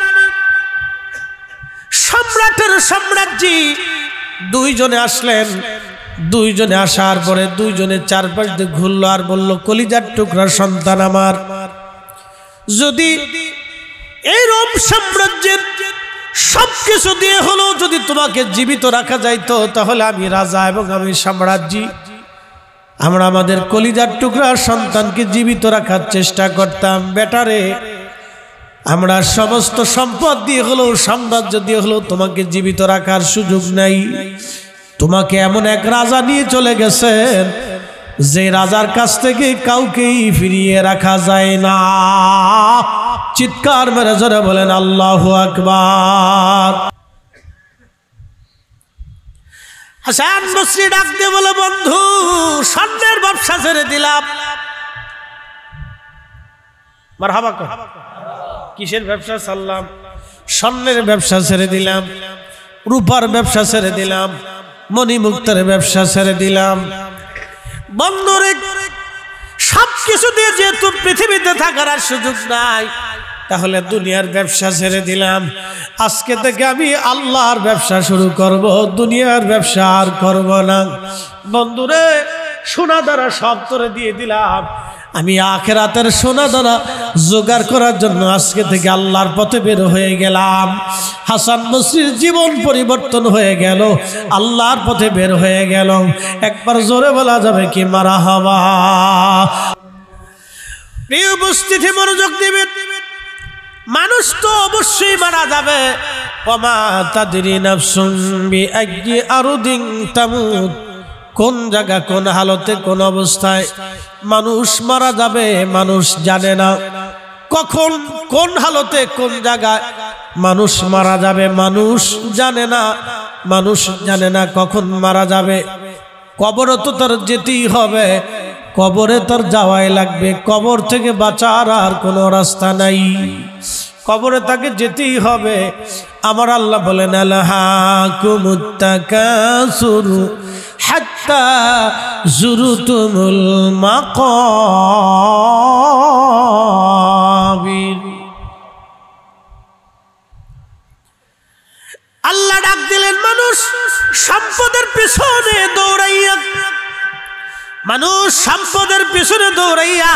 সম্রাটের সম্রাজ্ঞী দুইজনে আসলেন। দুইজনে আসার পরে দুইজনে চারপাশ দিয়ে ঘুরলো আর বলল, কলিজার টুকরা সন্তান আমার, যদি এই রোম সাম্রাজ্যের সবকিছু দিয়ে হলো যদি তোমাকে জীবিত রাখা যাইতো, তাহলে আমি রাজা এবং আমি সাম্রাজ্যী, আমরা আমাদের কলিজার টুকরা সন্তানকে জীবিত রাখার চেষ্টা করতাম। বেটারে, আমরা সমস্ত সম্পদ দিয়ে হলো, সাম্রাজ্য দিয়ে হলো তোমাকে জীবিত রাখার সুযোগ নাই। তোমাকে এমন এক রাজা নিয়ে চলে গেছেন যে রাজার কাছ থেকে কাউকেই ফিরিয়ে রাখা যায় না। চিৎকার মেরে জোরে বলেন আল্লাহু আকবার। হাসান বসরি ডাক দিয়ে বলে, বন্ধু, স্বর্ণের ব্যবসা ছেড়ে দিলাম। মারহাবা কর। কিসের ব্যবসা ছাড়লাম? স্বর্ণের ব্যবসা ছেড়ে দিলাম, রূপার ব্যবসা ছেড়ে দিলাম, মণিমুক্তার ব্যবসা ছেড়ে দিলাম। বন্ধুরে, সবকিছু দিয়ে যেহেতু পৃথিবীতে থাকার আর সুযোগ নাই, তাহলে দুনিয়ার ব্যবসা ছেড়ে দিলাম। আজকে থেকে আমি আল্লাহর ব্যবসা শুরু করব, দুনিয়ার ব্যবসা আর করব না। বন্ধুরে, সোনা দ্বারা সব তোরে দিয়ে দিলাম, আমি আখিরাতের সোনা দ্বারা জোগাড় করার জন্য আজকে থেকে আল্লাহর পথে বের হয়ে গেলাম। হাসান বসরির জীবন পরিবর্তন হয়ে গেল, আল্লাহর পথে বের হয়ে গেল। একবার জোরে বলা যাবে কি মারহাবা। প্রিয় উপস্থিতি, মনোযোগ দিবেন। মানুষ তো অবশ্যই মারা যাবে। ওমা তাদরি নাফসুন বিআইয়ি আরদিন তামুত, কোন জায়গা, কোন হালতে, কোন অবস্থায় মানুষ মারা যাবে মানুষ জানে না। কখন, কোন হালতে, কোন জায়গায় মানুষ মারা যাবে মানুষ জানে না। মানুষ জানে না কখন মারা যাবে। কবরে তো তার যেতেই হবে, কবরে তার যাওয়াই লাগবে। কবর থেকে বাঁচার আর কোনো রাস্তা নাই, কবরে তাকে যেতেই হবে। আমার আল্লাহ বলেন, আলহাকুমুত তাকাসুর হাত্তা যুরতুমুল মাকাবির। আল্লাহ ডাক দিলেন, মানুষ সম্পদের পেছনে দৌড়াইয়া, মানুষ সম্পদের পেছনে দৌড়াইয়া,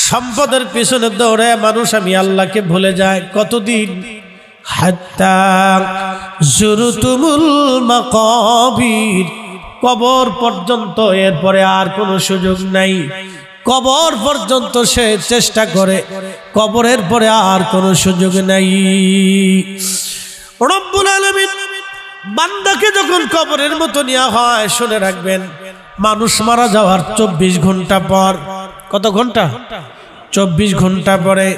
সম্পদের পেছনে দৌড়াইয়া মানুষ আমি আল্লাহকে ভুলে যায়। কতদিন? হাত্তা যুরতুমুল মাকাবির, কবর পর্যন্ত। এরপরে আর কোনো সুযোগ নাই। কবর পর্যন্ত সে চেষ্টা করে, কবরের পরে আর কোনো সুযোগ নাই। রব্বুল আলামিন বান্দাকে যখন কবরের মতো নেওয়া হয়, শুনে রাখবেন, মানুষ মারা যাওয়ার 24 ঘন্টা পর, কত ঘন্টা? 24 ঘন্টা পরে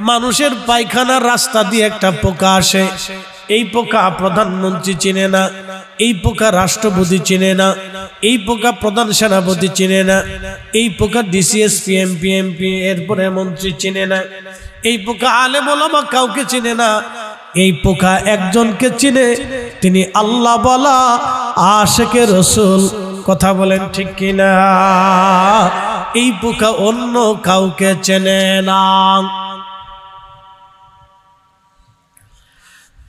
মানুষের পায়খানার রাস্তা দিয়ে একটা পোকা আসে। এই পোকা প্রধানমন্ত্রী চিনে না, এই পোকা রাষ্ট্রপতি চিনে না, এই পোকা প্রধান সেনাপতি চিনে না, এই পোকা ডিসিএসপি, এমপি, এরপরে মন্ত্রী চিনে না, এই পোকা আলেম ওলামা কাউকে চিনে না। এই পোকা একজনকে চিনে, তিনি আল্লাহ বলা আশিকে রাসূল। কথা বলেন ঠিক কিনা? এই পোকা অন্য কাউকে চেনে না।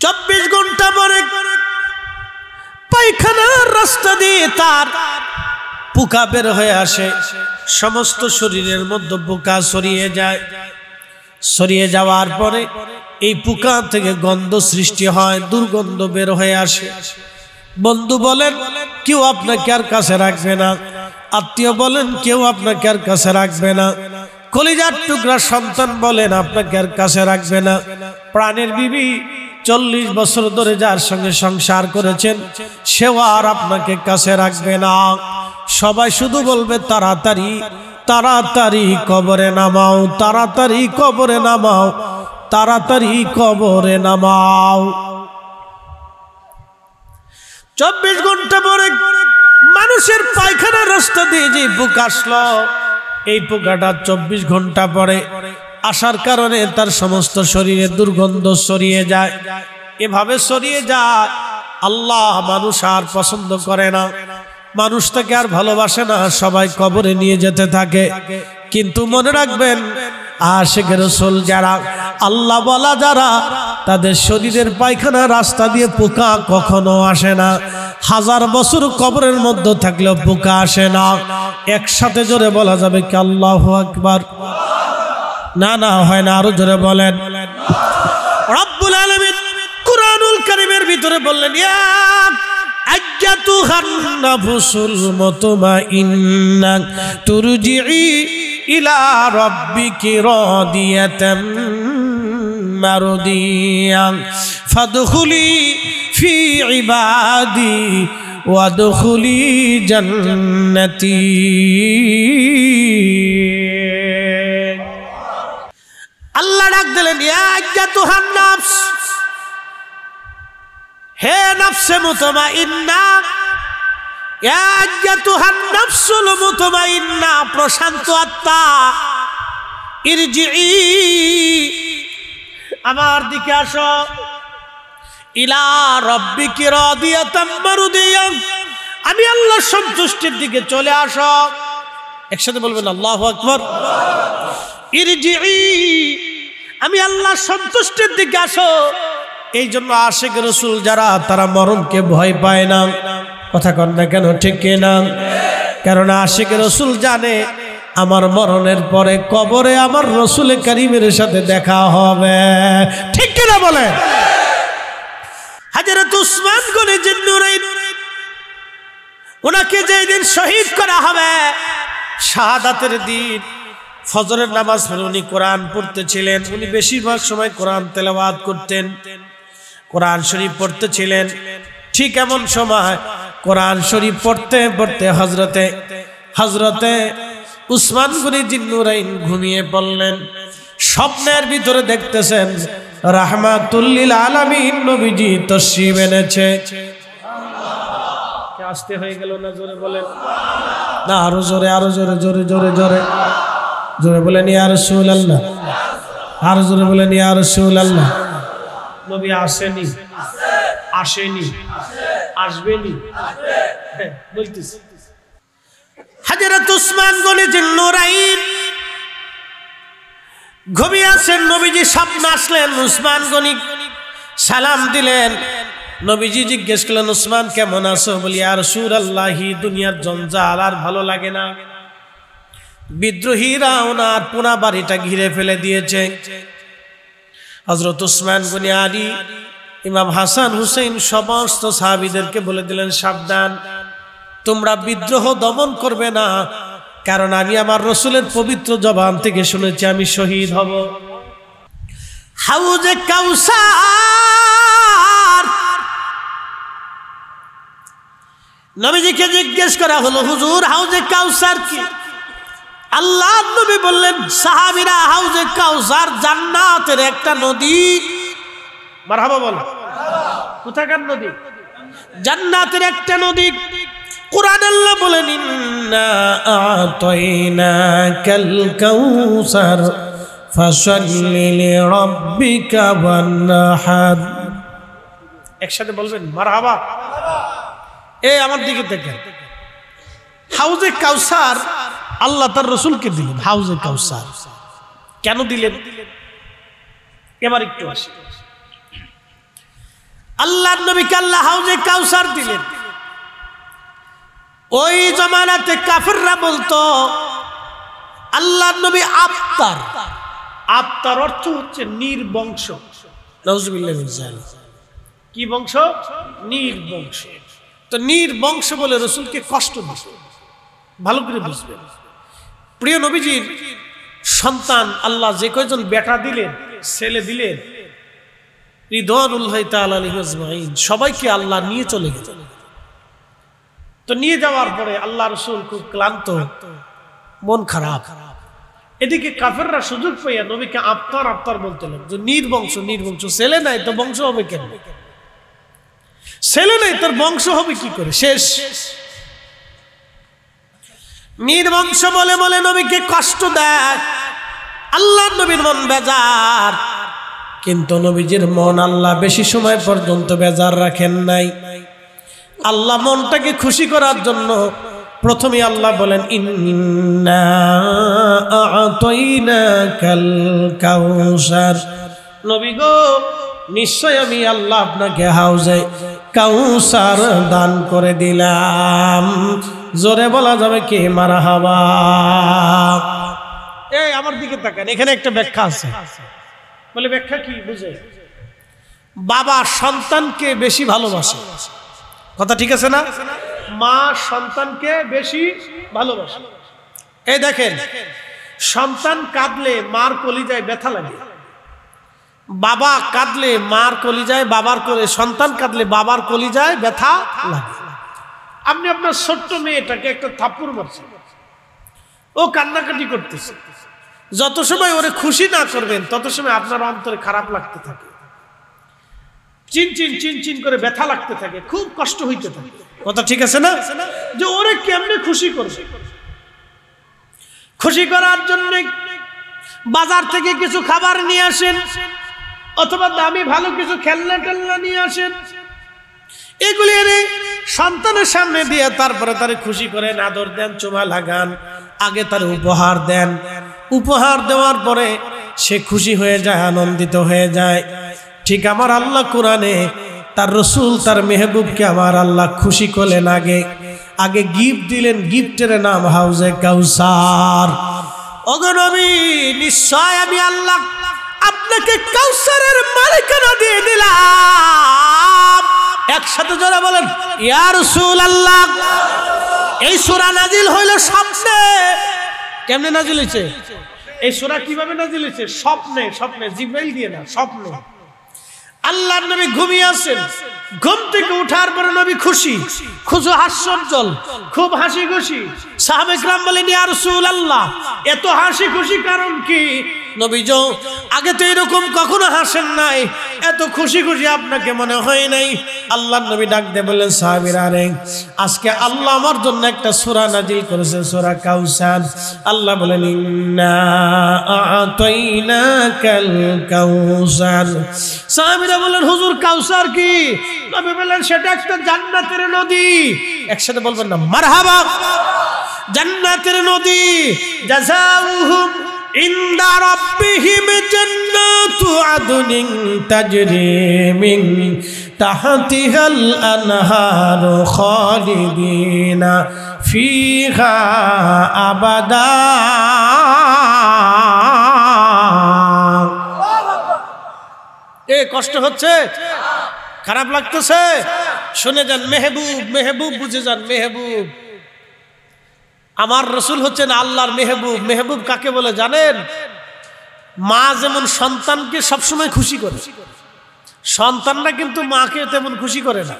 24 ঘন্টা পরে পায়খানার রাস্তা দিয়ে তার পোকা বের হয়ে আসে, সমস্ত শরীরের মধ্যে পোকা ছড়িয়ে যায়। ছড়িয়ে যাওয়ার পরে এই পোকা থেকে গন্ধ সৃষ্টি হয়, দুর্গন্ধ বের হয়ে আসে। বন্ধু বলেন কেউ আপনাকে আর কাছে রাখবে না, আত্মীয় বলেন কেউ আপনাকে আর কাছে রাখবে না, কলিজার টুকরা সন্তান বলেন আপনাকে আর কাছে রাখবে না। প্রাণের বিবি 40 বছর ধরে যার সঙ্গে সংসার করেছেন সেও আর আপনাকে কাছে রাখবে না। সবাই শুধু বলবে তাড়াতাড়ি তাড়াতাড়ি কবরে নামাও, তাড়াতাড়ি কবরে নামাও, তাড়াতাড়ি কবরে নামাও। 24 ঘন্টা পরে মানুষের পায়খানার রাস্তা দিয়ে যে পোকা আসলো, এই পোকাটা 24 ঘন্টা পরে আসার কারণে তার সমস্ত শরীরে দুর্গন্ধ ছড়িয়ে যায়। এভাবে ছড়িয়ে যায়, আল্লাহ মানুষ আর পছন্দ করে না, মানুষ তাকে আর ভালোবাসে না, সবাই কবরে নিয়ে যেতে থাকে। কিন্তু মনে রাখবেন আশিকে রাসূল যারা, আল্লাহ বলা যারা, তাদের শরীরের পায়খানা রাস্তা দিয়ে পোকা কখনো আসে না। 1000 বছর কবরের মধ্যে থাকলেও পোকা আসে না। একসাথে জোরে বলা যাবে কি আল্লাহু আকবার? না না হয় না, আরো জোরে বলেন। রব্বুল আলামিন কুরআনুল কারীমের ভিতরে বললেন, ইয়া আইয়াতুহান নাফসুল মুতমাইন্না তুরজিই ইলা রাব্বিকি রাদিয়াতাম মারদিয়া ফাদখুলি ফি ইবাদি ওয়াদখুলি জান্নাতি। আল্লাহ ডাক দিলেন, ইয়া আইয়াতুহান নাফস, হে নফসে মুতমাইন্না, ইয়া আইয়াতুহান নাফসুল মুতমাইন্না, প্রশান্ত আত্মা, ইরজিই, আমার দিকে আসো, ইলা রাব্বিকি রাদিয়াতাম মারদিয়া, আমি আল্লাহর সন্তুষ্টির দিকে চলে আসো। একসাথে বলবেন আল্লাহু আকবার। ইরজিই, আমি আল্লাহর সন্তুষ্টির দিকে আসো। এই জন্য আশিক রাসূল যারা, তারা মরণকে ভয় পায় না। কথা কন না কেন, ঠিক কিনা? কারণ আশিক রাসূল জানে আমার মরণের পরে কবরে আমার রাসূল কারীমের সাথে দেখা হবে। ঠিক কিনা বলে? হযরত উসমান গনি জিন্নুরাইন, ওনাকে যেদিন শহীদ করা হবে, শাহাদাতের দিন, ফজরের নামাজ পড়ে উনি কোরআন পড়তেছিলেন। উনি বেশিরভাগ সময় কোরআন তেলাওয়াত করতেন, কোরআন শরীফ পড়তেছিলেন। ঠিক এমন সময় কোরআন শরীফ পড়তে পড়তে হযরতে উসমান গনি জিন্নুরাইন ঘুমিয়ে পড়লেন। স্বপ্নের ভিতরে দেখতেছেন রাহমাতুল লিল আলামিন নবীজি তশরিফ এনেছে। কে আসতে হয়ে গেল না? জোরে বলেন না, আরো জোরে, আরো জোরে, জোরে জোরে জোরে জোরে বলেন ইয়া রাসূলুল্লাহ, আরো জোরে বলেন ইয়া রাসূলুল্লাহ। নবী আসেনি, আসেনি, আসবেনি, বলতেছি। হযরত উসমান গনি জিন্নুরাইন ঘুমিয়ে আছেন, নবীজি স্বপ্ন আসলেন। উসমান গনি সালাম দিলেন। নবীজি জিজ্ঞেস করলেন, উসমান কেমন আছো? বলি, ইয়া রাসূলুল্লাহ, দুনিয়ার জঞ্জাল আর ভালো লাগে না, বিদ্রোহীরা ওনার পুনা বাড়িটা ঘিরে ফেলে দিয়েছে। হযরত উসমান গনি আলী, ইমাম হাসান হুসেন সমস্ত সাহাবীদেরকে বলে দিলেন, সাবধান, তোমরা বিদ্রোহ দমন করবে না, কারণ আমি আমার রাসূলের পবিত্র জবান থেকে শুনেছি আমি শহীদ হব। হাউজে কাউসার, নবীজিকে জিজ্ঞেস করা হলো, হুজুর হাউজে কাউসার কি? আল্লাহ নবী বললেন, সাহাবীরা, হাউজে কাউসার জান্নাতের একটা নদী। মারহাবা বলো। কোথাকার নদী? জান্নাতের একটা নদী। কুরআন আল্লাহ বলেন, ইন্না আ'তাইনাকাল কাউসার ফাসাল্লি লিরাব্বিকা ওয়ানহার। একসাথে বলবেন মারহাবা। এই আমার দিকে দেখেন, হাউজে কাউসার আল্লাহ তার রাসূলকে দিলেন। হাউজে কাউসার কেন দিলেন? এবার একটু আসি। আল্লাহর নবীকে আল্লাহ হাউজে কাউসার দিলেন। ওই জমানাতে কাফেররা বলতো আল্লাহর নবী আবতার। আবতার অর্থ হচ্ছে নির্বংশ। নাউজুবিল্লাহ মিন যালিক। কি বংশ? নির্বংশ। তো নির্বংশ বলে রাসূলকে কষ্ট দিছে। ভালো করে বুঝবেন, প্রিয় নবীজির সন্তান আল্লাহ যে কয়জন বেটা দিলেন, ছেলে দিলেন, রিদওয়ানুল্লাহি তাআলা আলাইহিম আজমাইন, সবাইকে আল্লাহ নিয়ে চলে গেলেন। তো নিয়ে যাওয়ার পরে আল্লাহ রাসূল খুব ক্লান্ত, মন খারাপ। এদিকে কাফেররা সুযোগ পাইয়া নবীকে আবতার আবতার বলতে লাগলো, নির্বংশ নির্বংশ। ছেলে নাই তো বংশ হবে কেন? ছেলে নাই তোর বংশ হবে কি করে? শেষ। নির্বংশ বলে বলে নবীকে কষ্ট দেয়। আল্লাহ নবীর মন বেজার, কিন্তু নবীজির মন আল্লাহ বেশি সময় পর্যন্ত বেজার রাখেন নাই। আল্লাহ মনটাকে খুশি করার জন্য প্রথমে আল্লাহ বলেন, ইন্না আ'তাইনাকাল কাউসার। নবী গো, নিশ্চয় আমি আল্লাহ আপনাকে হাউজে কাউসার দান করে দিলাম। জোরে বলা যাবে কি মারহাবা? এই আমার দিকে তাকান, এখানে একটা ব্যাখ্যা আছে। বলে ব্যাখ্যা কি? বুঝে, বাবা সন্তানকে বেশি ভালোবাসে। কথা ঠিক আছে না? মা সন্তানকে বেশি ভালোবাসে। এই দেখেন, সন্তান কাঁদলে মার কলিজায় ব্যথা লাগে, বাবা কাঁদলে মার কলিজায়, সন্তান কাঁদলে বাবার কলিজায় ব্যথা লাগে। আপনি আপনার ছোট্ট মেয়েটাকে একটা থাপ্পড় মারছেন, ও কান্নাকাটি করতেছে। যত সময় ওরে খুশি না করবেন তত সময় আপনার অন্তরে খারাপ লাগতে থাকে, চিনচিন চিনচিন করে ব্যথা লাগতে থাকে, খুব কষ্ট হইতে থাকে। কথা ঠিক আছে না? যে ওরে কেমনে খুশি করবে? খুশি করার জন্য বাজার থেকে কিছু খাবার নিয়ে আসেন, অথবা দামি ভালো কিছু খেলনা টেলনা নিয়ে আসেন। এগুলি এনে সন্তানের সামনে দিয়ে তারপরে তারে খুশি করেন, আদর দেন, চুমা লাগান, আগে তার উপহার দেন। উপহার দেওয়ার পরে সে খুশি হয়ে যায়, আনন্দিত হয়ে যায়। ঠিক আমার আল্লাহ কোরআনে তার রসুল, তার মেহবুবকে আমার আল্লাহ খুশি করলেন। আগে গিফট দিলেন, গিফটের নাম হাউজে কাউসার। ওগো নবী, নিশ্চয় আমি আল্লাহ আপনাকে কাউসারের মালিকানা দিয়ে দিলাম। একসাথে জোরে বলেন, ইয়া রাসূলুল্লাহ। এই সূরা নাজিল হইল স্বপ্নে। কেমনে নাজিল হয়েছে? এই সূরা কিভাবে নাজিল হয়েছে? স্বপ্নে। স্বপ্নে, জিবরাইল দিয়ে না, স্বপ্নে। আল্লাহর নবী ঘুমিয়ে আছেন, ঘুম থেকে উঠার পরে নবী খুশি, খুশি হাস্যোজ্জ্বল, খুব হাসি খুশি। সাহাবায়ে কেরাম বলেন, ইয়া রাসূলুল্লাহ, এত হাসি খুশি কারণ কি? নবী যো আগে তো এরকম কখনো হাসেন নাই, এত খুশি খুশি আপনাকে মনে হয় নাই। আল্লাহর নবী ডাক দিয়ে বললেন, সাহাবীরা রে, আজকে আল্লাহ আমার জন্য একটা সূরা নাজিল করেছে, সূরা কাউসার। আল্লাহ বলেন, ইন্না আ'তাইনাকাল কাউসার। সাহাবীরা বললেন, হুজুর কাউসার কি? নবী বললেন, সেটা একটা জান্নাতের নদী। একসাথে বলবেন না মারহাবা? জান্নাতের নদী। জাযাউহুম ইনদা রাব্বিহিম জান্নাতু আদনিন তাজরি মিন তাহতিহাল আনহারু খালিদিনা ফিহা আবাদা। কষ্ট হচ্ছে? খারাপ লাগতেছে? শুনে যান, মেহবুব, মেহবুব বুঝে যান। মেহবুব আমার রসুল হচ্ছেন আল্লাহর মেহবুব। মেহবুব কাকে বলে জানেন? মা যেমন সন্তানকে সবসময় খুশি করে, সন্তানরা কিন্তু মাকে তেমন খুশি করে না।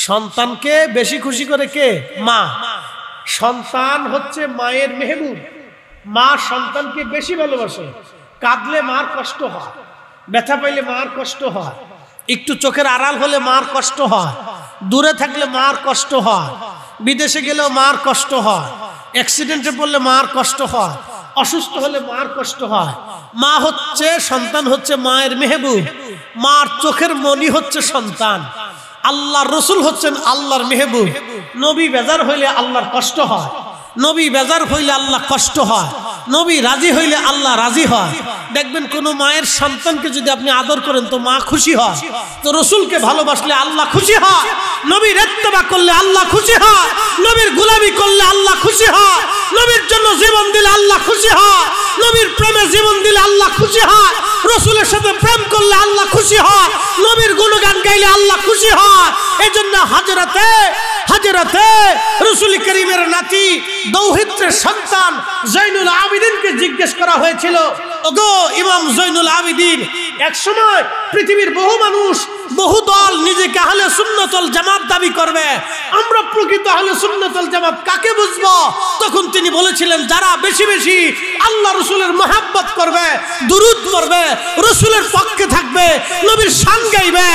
সন্তানকে বেশি খুশি করে কে? মা। সন্তান হচ্ছে মায়ের মেহবুব। মা সন্তানকে বেশি ভালোবাসে। কাঁদলে মার কষ্ট হয়, ব্যথা পাইলে মার কষ্ট হয়, একটু চোখের আড়াল হলে মার কষ্ট হয়, দূরে থাকলে মার কষ্ট হয়, বিদেশে গেলেও মার কষ্ট হয়, অ্যাক্সিডেন্টে পড়লে মার কষ্ট হয়, অসুস্থ হলে মার কষ্ট হয়। মা হচ্ছে, সন্তান হচ্ছে মায়ের মেহবুব। মার চোখের মনি হচ্ছে সন্তান। আল্লাহর রসুল হচ্ছেন আল্লাহর মেহবুব। নবী বেজার হইলে আল্লাহর কষ্ট হয়, নবী বেজার হইলে আল্লাহ কষ্ট হয়, নবী রাজি হইলে আল্লাহ রাজি হয়। দেখবেন কোন মায়ের সন্তানকে যদি আপনি আদর করেন তো মা খুশি হয়, তো রসুলকে ভালোবাসলে আল্লাহ খুশি হয়, নবীর ইত্তেবা করলে আল্লাহ খুশি হয়, নবীর গোলামি করলে আল্লাহ খুশি হয়, নবীর জন্য জীবন দিলে আল্লাহ খুশি হয়, নবীর প্রেমে জীবন দিলে আল্লাহ খুশি হয়, রসুলের সাথে প্রেম করলে আল্লাহ খুশি হয়, নবীর গুণগান গাইলে আল্লাহ খুশি হয়। এই জন্য হাজরাতে রসুল করিমের নাতি দৌহিত্রের সন্তান জৈনুল আবিদিনকে জিজ্ঞেস করা হয়েছিল, ওগো ইমাম জৈনুল আবিদিন, এক সময় পৃথিবীর বহু মানুষ বহু দল নিজেকে আহলে সুন্নাত ওয়াল জামাত দাবি করবে, আমরা প্রকৃত আহলে সুন্নাত ওয়াল জামাত কাকে বুঝবো? তখন তিনি বলেছিলেন, যারা বেশি বেশি আল্লাহ রসুলের মহব্বত করবে, দুরূদ পড়বে, রসুলের পক্ষে থাকবে, নবীর শান গাইবে,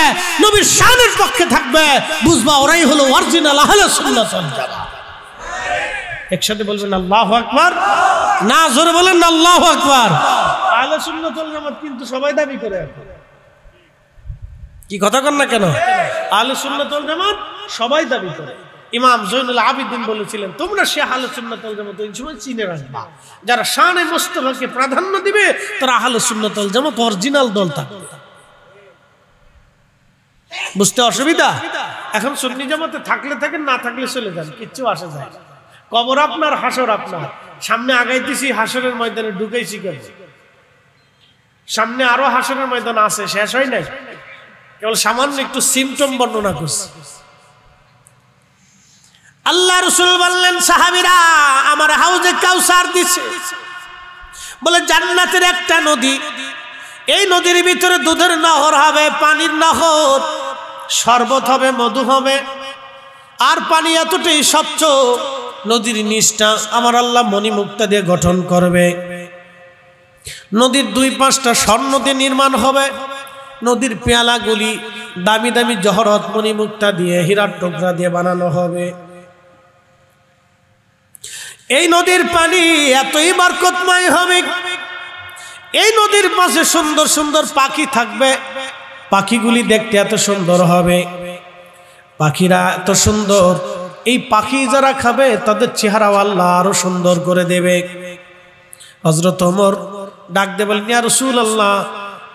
নবীর শানের পক্ষে থাকবে, বুঝবা ওরাই হলো অরিজিনাল আহলে সুন্নাত ওয়াল জামাত। একসাথে বলবেন আল্লাহু আকবার, না জোরে বলেন না আল্লাহু আকবার। আহলে সুন্নাত ওয়াল জামাত কিন্তু সবাই দাবি করে, কি কথা কন না কেন? আহলে সুন্নাত ওয়াল জামাত সবাই দাবি করে। ইমাম জৈনুল আবিদিন বলেছিলেন, তোমরা সে আহলে সুন্নাত ওয়াল জামাত এই সময় চিনে রাখবা, যারা শানে মুস্তাফাকে প্রাধান্য দিবে তারা আহলে সুন্নাত ওয়াল জামাত অরিজিনাল দল থাকবে। বুঝতে অসুবিধা? এখন সুন্নি জামাতে থাকলে থাকেন, না থাকলে চলে যান, কিচ্ছু আসে যায়। কবর আপনার, হাসর আপনার। সামনে আগাইতেছি, হাসরের ময়দানে ঢুকাইছি কেন? সামনে আরো হাসরের ময়দান আছে, শেষ হয় নাই, কেবল সামান্য একটু সিমটম বর্ণনা করছে। আল্লাহ রাসূল বললেন, সাহাবীরা আমার হাউজে কাউসার দিছে, বলে জান্নাতের একটা নদী, এই নদীর ভিতরে দুধের নহর হবে, পানির নহর, শরবত হবে, মধু হবে, আর পানি এতটাই স্বচ্ছ, নদীর নিচটা আমার আল্লাহ মণিমুক্তা দিয়ে গঠন করবে। নদীর দুই পাশটা স্বর্ণ দিয়ে নির্মাণ হবে, নদীর পেয়ালাগুলি দামি দামি জহরত মণিমুক্তা দিয়ে, হীরার টুকরা দিয়ে বানানো হবে। এই নদীর পানি এতই বরকতময় হবে, এই নদীর পাশে সুন্দর সুন্দর পাখি থাকবে, পাখিগুলি দেখতে এত সুন্দর হবে, পাখিরা এত সুন্দর, এই পাখি যারা খাবে তাদের চেহারাও আল্লাহ আরো সুন্দর করে দেবে। হযরত ওমর ডাক দিয়ে বলেন, ইয়া রাসূলুল্লাহ,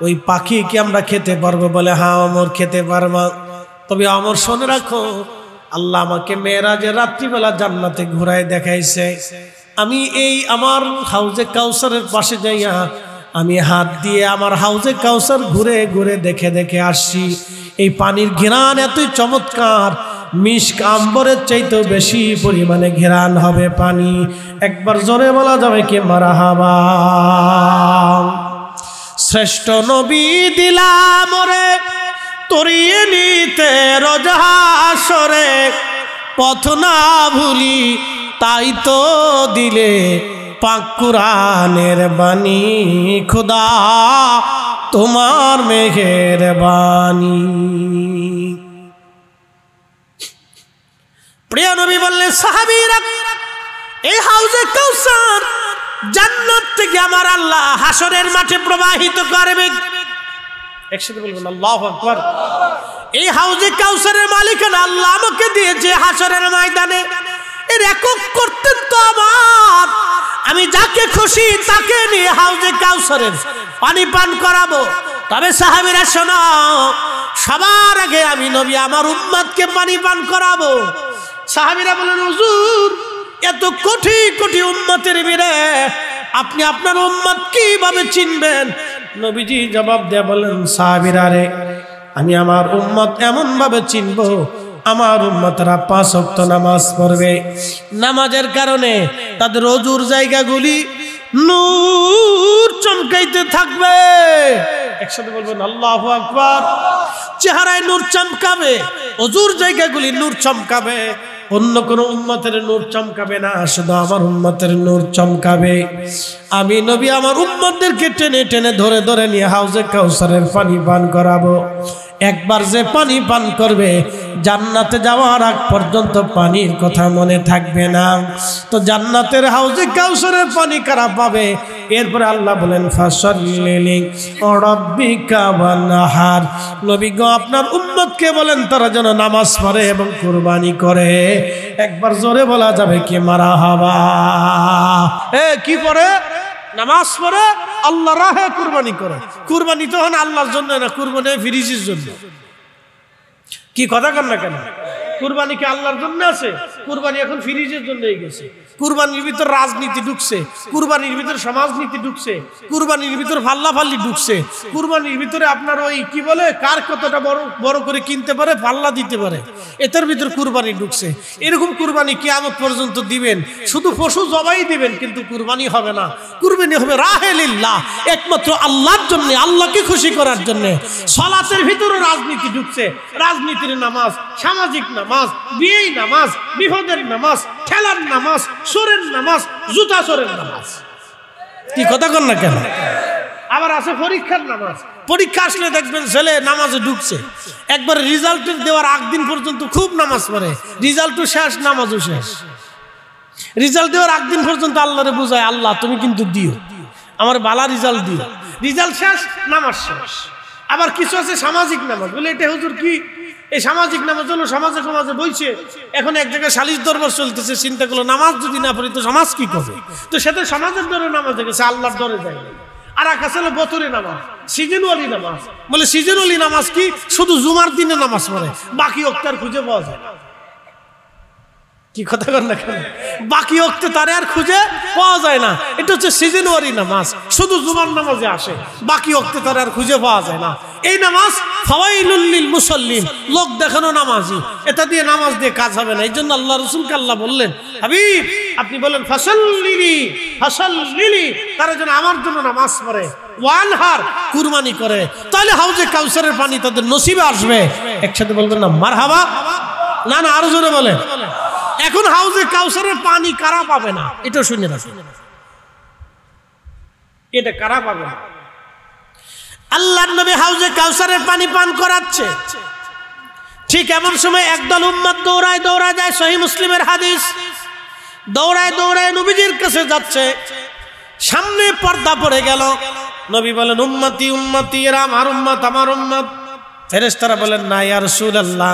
ওই পাখি কি আমরা খেতে পারবো? বলে, হ্যাঁ ওমর, খেতে পারবা। তবে ওমর শুনে রাখো, আল্লাহ আমাকে মেরাজের রাত্রিবেলা জান্নাতে ঘুরায় দেখাইছে, আমি এই আমার হাউজে কাউসারের পাশে যাইয়া আমি হাত দিয়ে আমার হাউজে কাউসার ঘুরে ঘুরে দেখে দেখে আসছি। এই পানির ঘ্রাণ এতই চমৎকার, মিশক আম্বরের চাইতেও বেশি পরিমাণে ঘ্রাণ হবে পানি। একবার জোরে বলা যাবে কি মারহাবা। শ্রেষ্ঠ নবী দিলাম রে তরিয়ে নিতে রোজাহাসরে, পথ না ভুলি তাই তো দিলে পাক কুরআনের বাণী, খোদা তোমার মেহেরবানি। প্রিয় নবী বললেন, সাহাবীরা এই হাউজে কাউসার জান্নাত থেকে আমার আল্লাহ হাসরের মাঠে প্রবাহিত করবে। একসাথে বলবেন আল্লাহু আকবার। এই হাউজে কাউসারের মালিকানা আল্লাহ আমাকে দিয়েছে হাসরের ময়দানে। এর একক করতেন তো আমার, আমি যাকে খুশি তাকে নিয়ে হাউজে কাউসারের পানি পান করাবো। তবে সাহাবীরা শোনো, সবার আগে আমি নবী আমার উম্মতকে পানি পান করাবো। সাহাবীরা বলেন, হুজুর এত কোটি কোটি উম্মতের ভিড়ে আপনি আপনার উম্মত কিভাবে চিনবেন? নবীজি জবাব দিয়ে বলেন, সাহাবীরা রে, আমি আমার উম্মত এমন ভাবে চিনবো, আমার উম্মতরা 5 ওয়াক্ত নামাজ পড়বে, নামাজের কারণে তাদের ওযুর জায়গাগুলি নূর চমকাইতে থাকবে। একসাথে বলবেন আল্লাহু আকবার। চেহারায় নূর চমকাবে, ওযুর জায়গাগুলি নূর চমকাবে, অন্য কোন উম্মতের নূর চমকাবে না, শুধু আমার উম্মতের নূর চমকাবে। আমি নবী আমার উম্মতদেরকে টেনে টেনে ধরে ধরে নিয়ে হাউজে কাউসারের পানি পান করাবো। একবার যে পানি পান করবে জান্নাতে যাওয়ার আগ পর্যন্ত পানির কথা মনে থাকবে না। তো জান্নাতের হাউজে কাউসারের পানি কারা পাবে? এরপরে আল্লাহ বলেন, ফাসাল্লি রাব্বিকা ওয়ানহার। নবী গো আপনার উম্মতকে বলেন তারা যেন নামাজ পড়ে এবং কুরবানি করে। একবার জোরে বলা যাবে কি মারহাবা। কি করে? নামাজ পড়ে আল্লাহর রাহে কুরবানি করে। কুরবানি তো হন আল্লাহর জন্য না, কুরবানি ফিরিজের জন্য। কি কথা কন না কেন? কুরবানি কি আল্লাহর জন্য আছে? কুরবানি এখন ফিরিজের জন্যই গেছে। কুরবানির ভিতর রাজনীতি ঢুকছে, কুরবানির ভিতর সমাজনীতি ঢুকছে, কুরবানির ভিতর ফাল্লাফাল্লি ঢুকছে, কুরবানির ভিতরে আপনার ওই কি বলে কার কতটা বড় বড় করে কিনতে পারে, পাল্লা দিতে পারে, এটার ভিতর কুরবানি ঢুকছে। এরকম কুরবানি কিয়ামত পর্যন্ত দিবেন, শুধু পশু জবাই দিবেন কিন্তু কুরবানি হবে না। কুরবানি হবে রাহে লিল্লাহ, একমাত্র আল্লাহর জন্য, আল্লাহকে খুশি করার জন্য। সালাতের ভিতরে রাজনীতি ঢুকছে, রাজনীতির নামাজ, সামাজিক নামাজ, বিয়ের নামাজ, বিপদের নামাজ, খেলার নামাজ, সোরের নামাজ, জুতা সোরের নামাজ। কি কথা কন না কেন? আবার আছে পরীক্ষার নামাজ। পরীক্ষা আসলে দেখবেন ছেলে নামাজে ঢুকছে, একবার রেজাল্ট দেওয়ার আগ দিন পর্যন্ত খুব নামাজ পড়ে, রেজাল্টও শেষ, নামাজও শেষ। রেজাল্ট দেওয়ার আগ দিন পর্যন্ত আল্লাহরে বুঝায়, আল্লাহ তুমি কিন্তু দিও, আমার বালা রেজাল্ট দিও। রেজাল্ট শেষ, নামাজ শেষ। আবার কিছু আছে সামাজিক নামাজ, বলে এটা হুজুর কি? এই সামাজিক নামাজ হলো সমাজে সমাজে বইছে, এখন এক জায়গায় সালিশ দরবার চলতেছে, চিন্তা করলো নামাজ যদি না পড়ি তো সমাজ কি করবে, তো সেটা সমাজের ডরে নামাজে গেছে, আল্লাহর ডরে যায়। আর এক আছে বতরে নামাজ, সিজনওয়ালি নামাজ। বলে সিজনওয়ালি নামাজ কি? শুধু জুমার দিনে নামাজ পড়ে, বাকি ওয়াক্ত আর খুঁজে পাওয়া যায় না। কি কথা কর না কেন? বাকি ওয়াক্তে তারে আর খুঁজে পাওয়া যায় না। এটা হচ্ছে সিজনওয়ালি নামাজ, শুধু জুমার নামাজে আসে, বাকি ওয়াক্তে তারে আর খুঁজে পাওয়া যায় না। এই নামাজ ফাওয়াইলুল লিল মুসাল্লিন, লোক দেখানো নামাজি, এটা দিয়ে নামাজ দিয়ে কাজ হবে না। এই জন্য আল্লাহ রাসূলকে আল্লাহ বললেন, হাবিব আপনি বলেন ফাসাল্লিলি ফাসাল্লিলি, তারা যেন আমার জন্য নামাজ পড়ে, ওয়ানহার কুরবানি করে, তাহলে হাউজে কাউসারের পানি তাদের নসিবে আসবে। একসাথে বলবেন না মারহাবা? না না, আরো জোরে বলেন। এখন হাউজে কাউসারের পানি কারা পাবে না? এটা শুনে রাখুন, এটা কারা পাবে না? আল্লাহর নবী হাউজে কাউসারের পানি পান করাচ্ছে, ঠিক এমন সময় একদল উম্মত দৌড়ায় দৌড়ায় যায়, সহিহ মুসলিমের হাদিস, দৌড়ায় দৌড়ায় নবীজির কাছে যাচ্ছে, সামনে পর্দা পড়ে গেল। নবী বলেন, উম্মতি উম্মতি, এরা আমার উম্মত, আমার উম্মত। ফেরেশতারা বলেন, না ইয়া রাসূলুল্লাহ,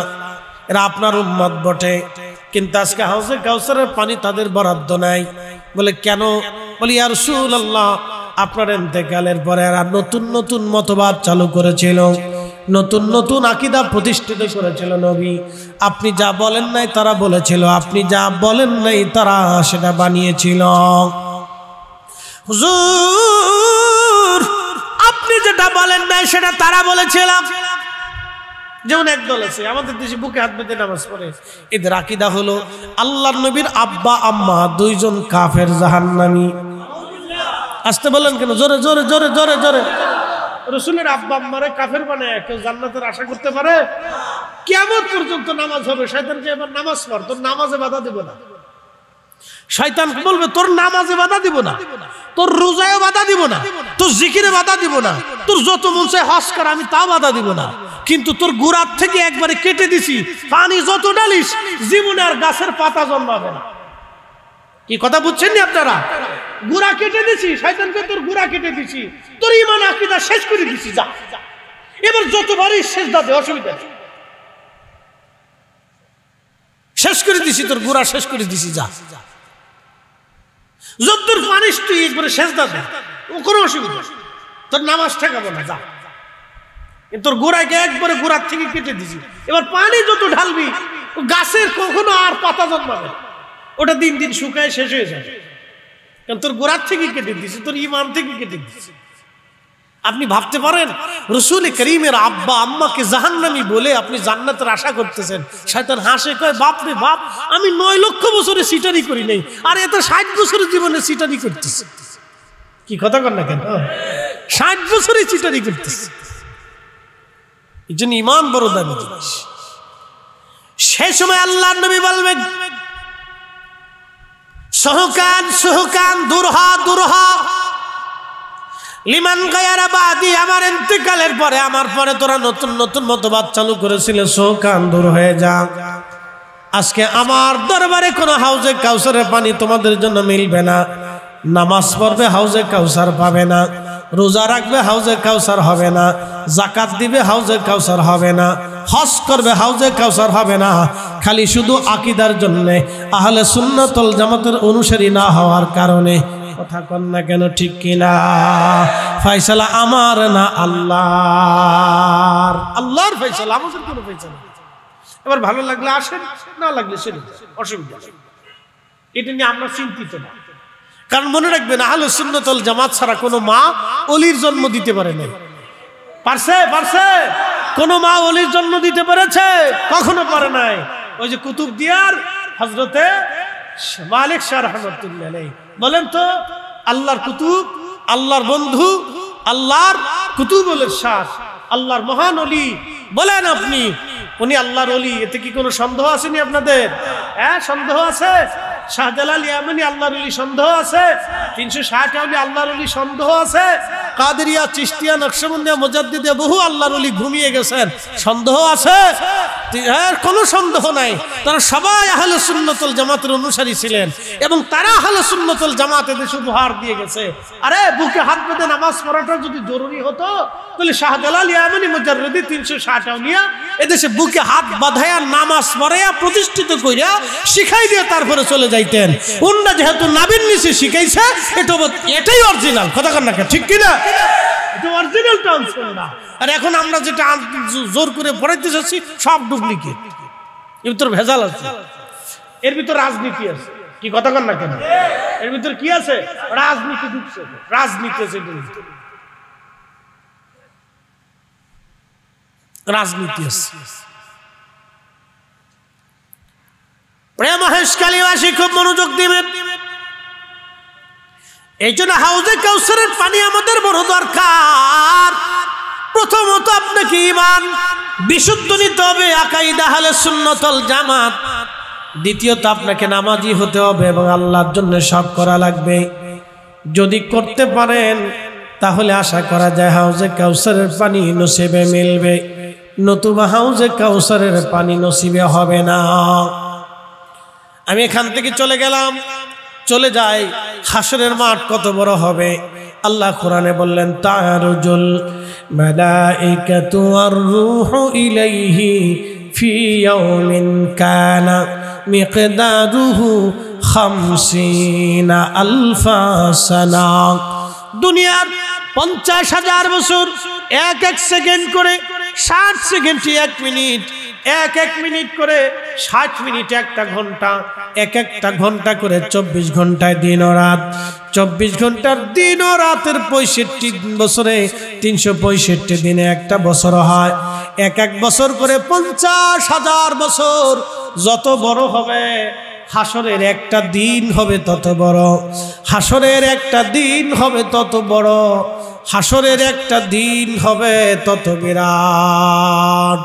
এরা আপনার উম্মত বটে, কিন্তু আজকে হাউজে কাউসারের পানি তাদের বরাদ্দ নাই। বলে কেন? বলি ইয়া রাসূলুল্লাহ, আপনার ইন্তেকালের পরে এরা নতুন নতুন মতবাদ চালু করেছিল, নতুন নতুন আকীদা প্রতিষ্ঠিত করেছিল। নবী আপনি যা বলেন নাই তারা বলেছিল, আপনি যা বলেন নাই তারা সেটা বানিয়েছিল। হুজুর আপনি যেটা বলেন নাই সেটা তারা বলেছিল। যেমন একদল আছে আমাদের দেশে বুকে হাত বেঁধে নামাজ পড়ে, এদের আকীদা হলো আল্লাহর নবীর আব্বা আম্মা দুইজন কাফের, জাহান্নামী। আসতে বলেন কেন? জোরে জোরে জোরে জোরে জোরে। রাসূলের আব্বা আম্মারে কাফের বানায় কেউ জান্নাতের আশা করতে পারে? কিয়ামত পর্যন্ত নামাজ হবে, শয়তানকে এবার নামাজ পড়, তোর নামাজে বাধা দিব না। শয়তান বলবে তোর নামাজে বাধা দিব না, তোর রোজায় বাধা দিব না, তোর জিকিরে বাধা দিব না, তোর যত মন চায় হজ কর, আমি তা বাধা দিব না, কিন্তু তোর গোড়ার থেকে একবারে কেটে দিছি, পানি যত ঢালিস জীবনে আর গাছের পাতা জন্মাবে না। কি কথা বুঝছেন নি আপনারা? গুড়া কেটে দিছি, শয়তানকে তোর গুড়া কেটে দিছি, তোর ঈমান আকীদা শেষ করে দিছি, যা এবার যতবারই সেজদা দে, অসুবিধা নেই, শেষ করে দিছি, তোর গুড়া শেষ করে দিছি, যা যতদূর পানিস তুই একবারে সেজদা দে, কোনো অসুবিধা, তোর নামাজ ঠেকাবো না, যা। তোর গোড়াকে একবারে গোড়ার থেকে কেটে দিছি, এবার পানি যত ঢালবি গাছের কখনো আর পাতা জন্মাবে, ওটা দিন দিন শুকায় শেষ হয়ে যাবে, কারণ তোর গোড়ার থেকে কেটে দিছি, তোর ঈমান থেকে কেটে দিছি। আপনি ভাবতে পারেন রাসূল করিমের আব্বা আম্মাকে জাহান্নামী বলে আপনি জান্নাতের আশা করতেছেন? শয়তান হাসে, কয় বাপ রে বাপ, আমি 9 লক্ষ বছরে সিটারি করি নাই, আর এত 60 বছরের জীবনে সিটারি করতেছে। কি কথা কর না কেন? 60 বছরে সিটারি করতেছে। এই জন্য ঈমান বড় দামি জিনিস। সেই সময় আল্লাহর নবী বলবেন, সুহকান সুহকান, দুরহা দুরহা লিমান গায়রা বাদি, আমার ইন্তেকালের পরে, আমার পরে তোরা নতুন নতুন মতবাদ চালু করেছিল, সুহকান দূর হয়ে যা। আজকে আমার দরবারে কোনো হাউজে কাউসারের পানি তোমাদের জন্য মিলবে না। নামাজ পড়বে হাউজে কাউসার পাবে না, রোজা রাখবে হাউজে কাউসার হবে না, যাকাত দিবে হাউজে কাউসার হবে না, হজ করবে হাউজে কাউসার হবে না। খালি শুধু আকীদার জন্য, আহলে সুন্নাত ওয়াল জামাতের অনুসারী না হওয়ার কারণে কথা কন না কেন ঠিক কিনা? ফয়সালা আমার না আল্লাহর। আল্লাহর ফয়সালা, আমাদের কোনো ফয়সালা। এবার ভালো লাগলে আসেন, না লাগলে সেরে অসুবিধা নেই, এটা নিয়ে আমরা চিন্তিত না। কারণ মনে রাখবেন আহলে সুন্নাত ওয়াল জামাত ছাড়া কোনো মা ওলির জন্ম দিতে পারে না। পারছে? কোন মা ওলির জন্ম দিতে পেরেছে? কখনো পারে নাই। ওই যে কুতুবদিয়ার হযরতে মালিক শাহ রাহমাতুল্লাহ আলাইহি বলেন তো, আল্লাহর কুতুব, আল্লাহর বন্ধু, আল্লাহর কুতুবুল ইরশাদ, আল্লাহর মহান ওলি বলেন আপনি, উনি আল্লাহর ওলি, এতে কি কোনো সন্দেহ আসেনি আপনাদের? হ্যাঁ, সন্দেহ আছে? শাহজালাল ইয়ামানি আল্লাহর ওলি সন্দেহ আছে? 360 আউলি আল্লাহর ওলি সন্দেহ আছে? কাদেরিয়া, চিশতিয়া, নকশবন্দিয়া, মুজাদ্দিদিয়া বহু আল্লাহর ওলি ঘুমিয়ে গেছেন, সন্দেহ আছে? কোনো সন্দেহ নাই। তারা সবাই আহলে সুন্নাত ওয়াল জামাতের অনুসারী ছিলেন এবং তারা আহলে সুন্নাত ওয়াল জামাত এদেশে উপহার দিয়ে গেছে। আরে বুকে হাত বেঁধে নামাজ পড়াটা যদি জরুরি হতো তাহলে শাহজালাল ইয়ামানি মুজাররিদি 360 আউলিয়া এদেশে বুকে হাত বাঁধায়া নামাজ পড়ায়া প্রতিষ্ঠিত কইরা শিখাই দিয়ে তারপরে চলে যাইতেন। উন্না যেহেতু নাবির নিচে শিখাইছে, এটাই অরিজিনাল। কথা কন না ঠিক কিনা? এটা অরিজিনাল ট্রান্সফার। আর এখন আমরা যেটা জোর করে পড়াইতে চাচ্ছি সব ডুপ্লিকেট। এর ভিতর ভেজাল আছে, এর ভিতর রাজনীতি আছে। কি কথা কন না কেন? এর ভিতর কি আছে? রাজনীতি ঢুকছে, রাজনীতি আছে, রাজনীতি আছে। প্রিয় মহেশখালীবাসী খুব মনোযোগ দিবেন। এই জন্য হাউজে কাউসারের পানি আমাদের বড় দরকার। প্রথমত আপনাকে ঈমান বিশুদ্ধ নিতে হবে, আকাইদা আহলে সুন্নাত ওয়াল জামাত। দ্বিতীয়ত আপনাকে নামাজি হতে হবে এবং আল্লাহর জন্য সব করা লাগবে। যদি করতে পারেন তাহলে আশা করা যায় হাউজে কাউসারের পানি নসিবে মিলবে, নতুবা হাউজে কাউসারের পানি নসিবে হবে না। আমি এখান থেকে চলে গেলাম, চলে যাই, হাসরের মাঠ কত বড় হবে। আল্লাহ কোরআনে বললেন, তারুজুল মালাইকাতু ওয়ার রূহু ইলাইহি ফি ইয়াউমিন কানা মিকদারুহু 50 আলফা সানা। দুনিয়ার 50,000 বছর, এক সেকেন্ড করে 60 সেকেন্ডে 1 মিনিট, এক মিনিট করে 60 মিনিট, একটা ঘন্টা, একটা ঘন্টা করে 24 ঘন্টায় দিন ও রাত। 24 ঘন্টার দিন ও রাতের 65 বছরে 365 দিনে একটা বছর হয়। এক বছর করে 50,000 বছর। যত বড় হবে হাসরের একটা দিন হবে তত বড়, হাসরের একটা দিন হবে তত বড়, হাসরের একটা দিন হবে তত বিরাট।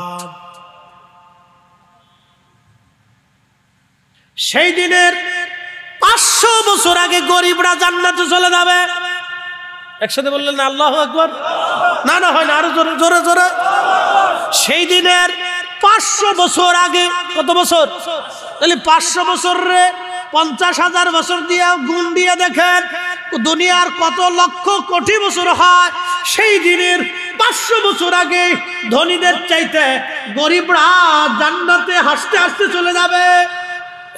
সেই দিনের 500 বছর আগে গরিবরা জান্নাতে চলে যাবে। একসাথে বললেন না আল্লাহু আকবার? না না, হয় না, আরো জোরে জোরে জোরে। সেই দিনের 500 বছর আগে, কত বছর? তাহলে 500 বছর রে 50,000 বছর দিয়ে গুণ দিয়ে দেখেন দুনিয়ার কত লক্ষ কোটি বছর হয়। সেই দিনের 500 বছর আগে ধনীদের চাইতে গরিবরা জান্নাতে হাসতে হাসতে চলে যাবে।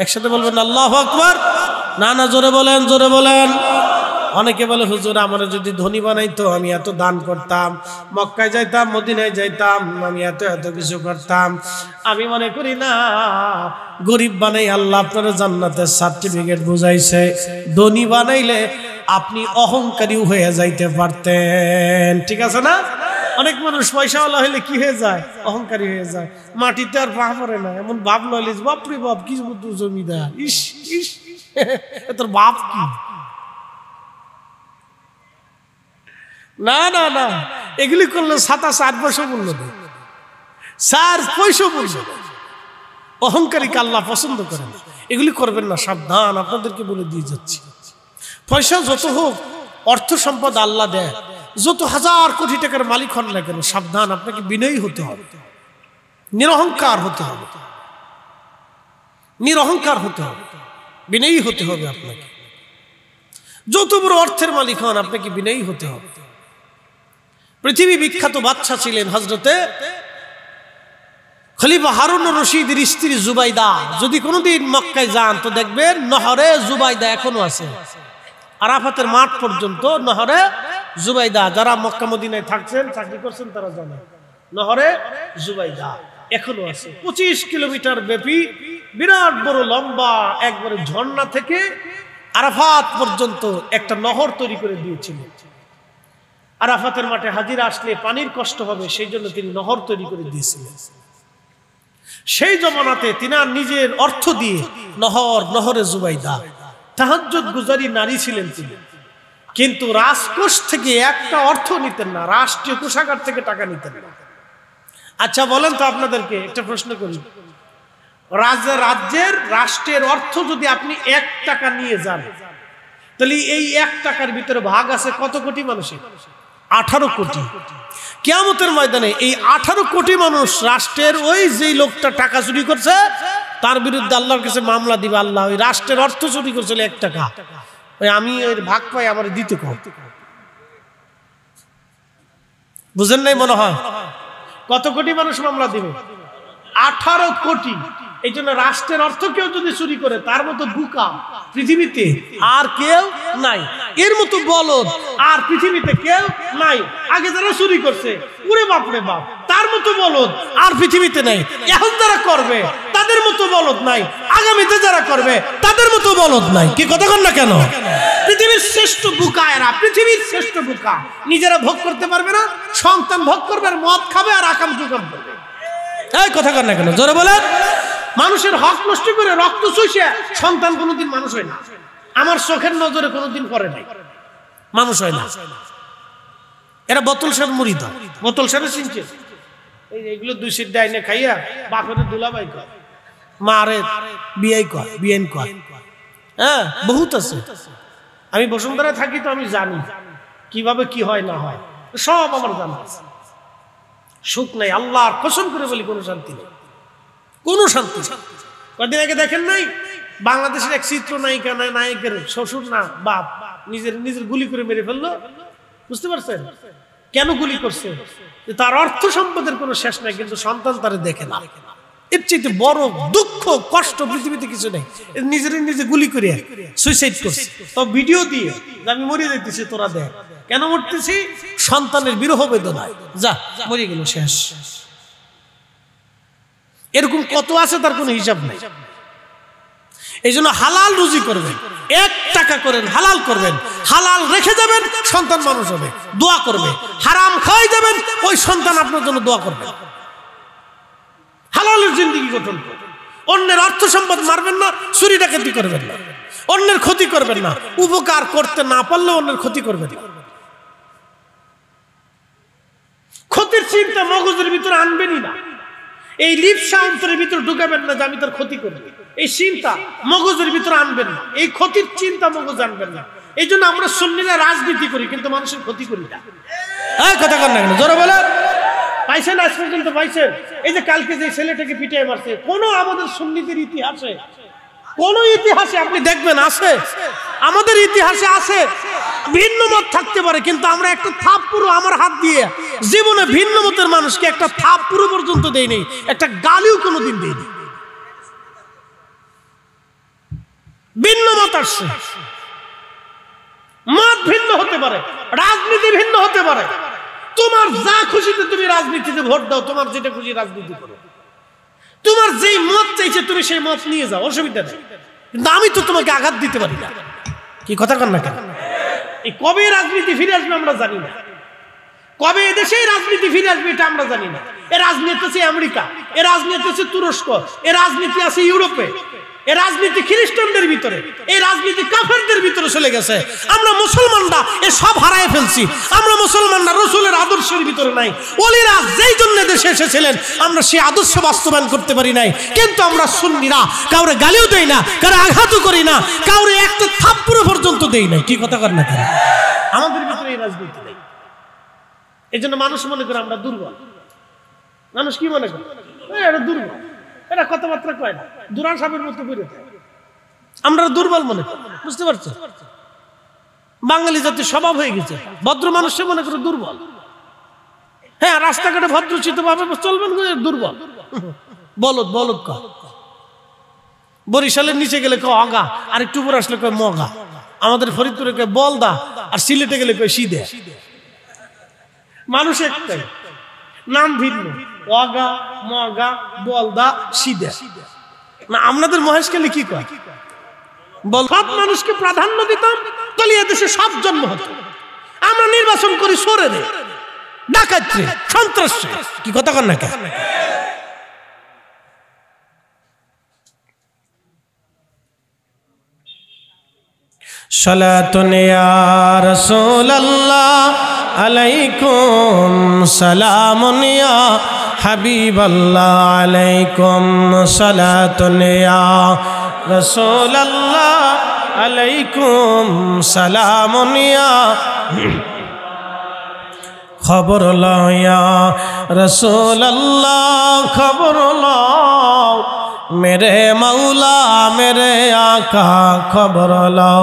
একসাথে বলবেন আল্লাহু আকবার? না না, জোরে বলেন, জোরে বলেন। অনেকে বলে হুজুর আমার যদি ধনী বানাইতো আমি এত দান করতাম, মক্কায় যাইতাম, মদিনায় যাইতাম, আমি এত এত কিছু করতাম। আমি মনে করি না, গরিব বানাই আল্লাহ আপনার জান্নাতের সার্টিফিকেট বুঝাইছে। ধনী বানাইলে আপনি অহংকারী হয়ে যাইতে পারতেন। ঠিক আছে না? অনেক মানুষ পয়সাওয়ালা হইলে কি হয়ে যায়? অহংকারী হয়ে যায়। মাটিতে আর পা পড়ে না, এমন ভাব লইলে বাপরে বাপ কি জমিদার, ইস ইস তোর বাপ কি। না না না, এগুলি করলে 7 পয়সা মূল্য দেয়, 4 পয়সা মূল্য। অহংকারীকে আল্লাহ পছন্দ করেন, এগুলি করবেন না, সাবধান। আপনাদেরকে বলে দিয়ে যাচ্ছি, পয়সা যত হোক, অর্থ সম্পদ আল্লাহ দেয়, যত 1000 কোটি টাকার মালিক হন না কেন, সাবধান, আপনাকে বিনয়ী হতে হবে, নিরহংকার হতে হবে, নিরহংকার হতে হবে, বিনয়ী হতে হবে। আপনাকে যত বড় অর্থের মালিক হন, আপনাকে বিনয়ী হতে হবে। পৃথিবী বিখ্যাত বাদশা ছিলেন হযরতে খলিফা হারুন রশিদের স্ত্রী জুবাইদা। যদি কোনোদিন মক্কায় যান তো দেখবেন নহরে জুবাইদা এখনো আছে। আরাফাতের মাঠ পর্যন্ত নহরে জুবাইদা। যারা মক্কা মদিনায় থাকছেন, চাকরি করছেন, তারা জানেন নহরে জুবাইদা এখনো আছে। 25 কিলোমিটার ব্যাপী বিরাট বড় লম্বা একবারে ঝর্ণা থেকে আরাফাত পর্যন্ত একটা নহর তৈরি করে দিয়েছিলেন। আরাফাতের মাঠে হাজিরা আসলে পানির কষ্ট হবে, সেই জন্য তিনি নহর তৈরি করে দিয়েছিলেন। সেই জমানাতে তিনি নিজের অর্থ দিয়ে নহরে জুবাইদা, তাহাজ্জুদ গুজারি নারী ছিলেন তিনি, কিন্তু রাজকোষ থেকে একটা অর্থ নিতেন না, রাষ্ট্রীয় কোষাগার থেকে টাকা নিতেন না। আচ্ছা বলেন তো, আপনাদেরকে একটা প্রশ্ন করি, রাষ্ট্রের অর্থ যদি আপনি 1 টাকা নিয়ে যান, তাহলে এই 1 টাকার ভিতরে ভাগ আছে কত কোটি মানুষের? 18 কোটি। কিয়ামতের ময়দানে এই 18 কোটি মানুষ রাষ্ট্রের ওই যে লোকটা টাকা চুরি করছে তার বিরুদ্ধে আল্লাহর কাছে মামলা দিবে। আল্লাহ ওই রাষ্ট্রের অর্থ চুরি করছিল 1 টাকা, ওই আমি ওই ভাগ পাই, আমার দিতে কম। বুঝেন নাই মনে হয়? কত কোটি মানুষ মামলা দিবে? 18 কোটি। এই জন্য রাষ্ট্রের অর্থ কেউ যদি চুরি করে, তার মতো বোকা পৃথিবীতে আর কেউ নাই, এর মতো বলদ আর পৃথিবীতে কেউ নাই। আগে যারা চুরি করছে, ওরে বাপ রে বাপ, তার মতো বলদ আর পৃথিবীতে নাই। এখন যারা করবে তাদের মতো বলদ নাই, আগামীতে যারা করবে তাদের মতো বলদ নাই। কি কথা কন না কেন? পৃথিবীর শ্রেষ্ঠ বোকা এরা, পৃথিবীর শ্রেষ্ঠ বোকা। নিজেরা ভোগ করতে পারবে না, সন্তান ভোগ করবে, আর মদ খাবে আর আকাম চুকাম করবে। এই কথা কন না কেন? জোরে বলেন। মানুষের হক নষ্ট করে রক্ত চুষে সন্তান কোনোদিন মানুষ হয় না। আমার চোখের নজরে কোনোদিন করে নাই, মানুষ হয় না। এরা বোতল সার মুড়ি দেয়, বোতল সারে চিনছে, এইগুলো 2 সিট ডাইনে খাইয়া বাপের দুলাভাই কয়, মারে বিয়াই কয়, বিয়েন কয়। হ্যাঁ, বহুত আছে। আমি বসুন্ধরায় থাকি, তো আমি জানি কিভাবে কি হয় না হয়, সব আমার জানা আছে। সুখ নাই, আল্লাহর কসম করে বলি, কোনো শান্তি নেই, কোনো শান্তি। কদিন আগে দেখেন নাই, বাংলাদেশের এক চিত্রনায়িকা নায়কের শ্বশুর না বাপ নিজের গুলি করে মেরে ফেললো। বুঝতে পারছেন কেন গুলি করছে? তার অর্থ সম্পদের কোনো শেষ নাই, কিন্তু সন্তান তারে দেখে না। এর চাইতে বড় দুঃখ কষ্ট পৃথিবীতে কিছু নেই। নিজে গুলি করে সুইসাইড করছে, তো ভিডিও দিয়ে আমি মরে যাইতেছি, তোরা দেখ। কেন মরতেছি? সন্তানের বিরহ বেদনায়। যা মরে গেল, শেষ। এরকম কত আছে, তার কোনো হিসাব নাই। এই জন্য হালাল রুজি করবেন, 1 টাকা করেন, হালাল করবেন, হালাল রেখে যাবেন, সন্তান মানুষ হবে, দোয়া করবে। হারাম খাওয়াই যাবেন, ওই সন্তান আপনার জন্য দোয়া করবে। হালালের জিন্দেগি গঠন করবেন। অন্যের অর্থ সম্পদ মারবেন না, চুরি ডাকাতি করবেন না, অন্যের ক্ষতি করবেন না, উপকার করতে না পারলে অন্যের ক্ষতি করবেন না। ক্ষতির চিন্তা মগজের ভিতরে আনবেনই না। এই লিপসা অন্তরের ভিতরে ঢুকাবেন না যে আমি তার ক্ষতি করব, এই চিন্তা মগজের ভিতরে আনবেন না, এই ক্ষতির চিন্তা মগজ আনবেন না। এই জন্য আমরা সুন্নিরা রাজনীতি করি, কিন্তু মানুষের ক্ষতি করি না। এই কথা কর না কেন? জোরে বলেন। পাইছেন আজ পর্যন্ত? পাইছেন? এই যে কালকে যে ছেলেটাকে পিটিয়ে মারছে, কোন আমাদের সুন্নিদের ইতিহাসে, কোন ইতিহাসে আপনি দেখবেন আছে? আমাদের ইতিহাসে আছে। ভিন্ন মত থাকতে পারে, কিন্তু আমরা একটা থাপ্পড় আমার হাত দিয়ে জীবনে ভিন্ন মতের মানুষকে একটা থাপ্পড় পর্যন্ত দেই নাই, একটা গালিও কোনোদিন দেইনি। ভিন্ন মত আসছে, মত ভিন্ন হতে পারে, রাজনীতি ভিন্ন হতে পারে। তোমার যা খুশিতে তুমি রাজনীতিতে ভোট দাও, তোমার যেটা খুশি রাজনীতি করো, তোমার যেই মত চাইছে তুমি সেই মত নিয়ে যাও, অসুবিধা নেই। কিন্তু আমি তো তোমাকে আঘাত দিতে পারি না। কি কথা কন না কেন? এই কবে রাজনীতি ফিরে আসবে আমরা জানি না, কবে এদেশে রাজনীতি ফিরে আসবে এটা আমরা জানি না। এ রাজনীতি আছে আমেরিকা, এ রাজনীতি আছে তুরস্ক, এ রাজনীতি আছে ইউরোপে, এ রাজনীতি খ্রিস্টানদের ভিতরে, এই রাজনীতি কাফেরদের ভিতরে চলে গেছে। আমরা মুসলমানরা এ সব হারায় ফেলছি। আমরা মুসলমানরা রসুলের আদর্শের ভিতরে নাই। ওলিরা যেই জন্য দেশে এসেছিলেন আমরা সেই আদর্শ বাস্তবায়ন করতে পারি নাই। কিন্তু আমরা সুন্নিরা কাউরে গালিও দেই না, কারো আঘাতও করি না, কাউরে একটা থাপ্পড় পর্যন্ত দেই নাই। কি কথা কর না কেন? আমাদের ভিতরে এই রাজনীতি নেই। এই জন্য মানুষ মনে করে আমরা দুর্বল। মানুষ কি মনে করে? এটা দুর্বল, এরা কথাবার্তা কয় না, দুরান সাহেবের মতো করে আমরা দুর্বল মনে করি। বুঝতে পারছো? বাঙালি জাতির স্বভাব হয়ে গেছে, ভদ্র মানুষে মনে করে দুর্বল। হ্যাঁ, রাস্তাঘাটে ভদ্রচিত ভাবে চলবেন, দুর্বল, বলদ বলদ কয়। বরিশালের নিচে গেলে কয় অগা, আর একটু উপর আসলে কয় মগা। আমাদের ফরিদপুরে কে বলদা, আর সিলেটে গেলে কই সিদে। মানুষ একটাই, নাম ভিন্ন, ওয়াগা, মগা, বলদা, সিদে। না আপনাদের মহেশখালী কি কয়? বল। সব মানুষকে প্রাধান্য দিতাম, তাহলে এদেশে সব জন্ম হতো। আমরা নির্বাচন করি সরে রে, ডাকাত রে, সন্ত্রাস রে। কি কথা কন না? সালাতুন ইয়া রাসূলুল্লাহ আলাইকুম সালামুন ইয়া হাবিবাল্লাহ আলাইকুম সালাতুন ইয়া রাসূলুল্লাহ আলাইকুম সালামুন ইয়া খবর লও ইয়া রাসূলুল্লাহ খবর লও मेरे मौला मेरे आका खबर लो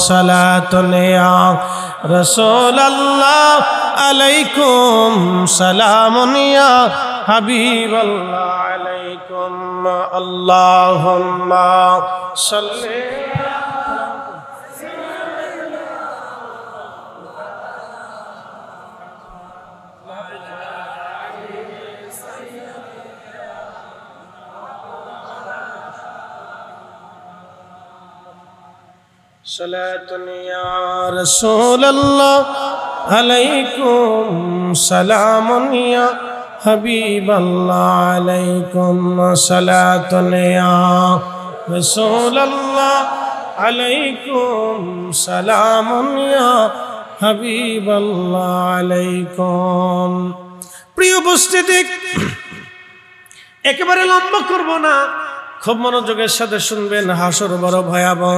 सलातुन या रसूल अल्लाह अलैकुम सलामुन या हबीब अल्लाह अलैकुम अल्लाहुम्मा सल्ली सलातुन या रसूल अल्लाह अलैकुम सलामुन या हबीब अल्लाह अलैकुम सलातुन या रसूल अल्लाह अलैकुम सलामुन या हबीब अल्लाह अलैकुम। प्रिय उपस्थिति, একেবারে লম্বা করব না, খুব মনোযোগের সাথে শুনবেন। হাসর বড় ভয়াবহ।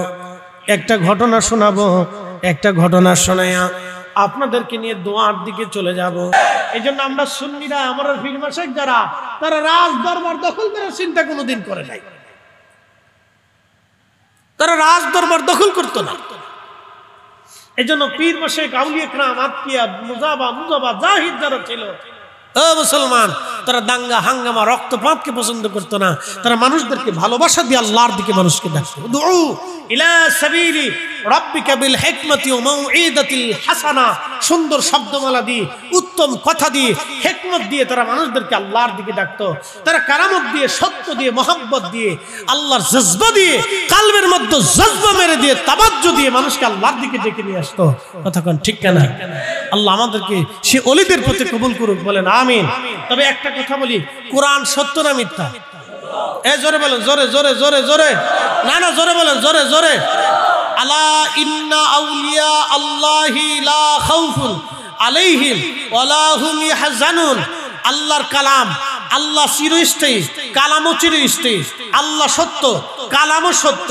একটা ঘটনা শোনাবো, একটা ঘটনা শোনায়া আপনাদেরকে নিয়ে দোয়ার দিকে চলে যাব। এই জন্য আমরা সুন্নিরা, আমরা পীর মাশায়েখ যারা, তারা রাজ দরবার দখল করার চিন্তা কোনোদিন করে নাই। তারা রাজ দরবার দখল করতো না। এই জন্য পীর মাশায়েখ, আউলিয়া کرام, আতকিয়া, মুজাবা জাহিদ যারা ছিল, ও মুসলমান, তারা দাঙ্গা হাঙ্গামা রক্তপাতকে পছন্দ করতো না। তারা মানুষদেরকে ভালোবাসা দিয়ে আল্লাহর দিকে মানুষকে ডাকতো। দুউ ইলা সাবিলি রাব্বিকা বিল হিকমাতি ওয়া মাউইদাতিল হাসানা, সুন্দর শব্দমালা দিয়ে, উত্তম কথা দিয়ে, হিকমত দিয়ে তারা মানুষদেরকে আল্লাহর দিকে ডাকতো। তারা কারামত দিয়ে, সত্য দিয়ে, মহব্বত দিয়ে, আল্লাহর জজবা দিয়ে, কালবের মধ্যে জজবা মেরে দিয়ে, তাবাজ্জু দিয়ে মানুষকে আল্লাহর দিকে ডেকে নিয়ে আসতো। কথা কোন ঠিক না? আল্লাহ আমাদেরকে সে ওলিদের প্রতি কবুল করুক, বলেন আমিন। তবে একটা কথা বলি, কোরআন সত্য না মিথ্যা? জোরে বলেন, জোরে জোরে জোরে জোরে, না না জোরে বলেন, জোরে জোরে। আলা ইন্না আউলিয়া আল্লাহি লা খাউফুন আলাইহিম ওয়ালা হুম ইয়াহজানুন। আল্লাহর কালাম, আল্লাহ চিরস্থায়ী, কালামও চিরস্থায়ী। আল্লাহ সত্য, কালামও সত্য।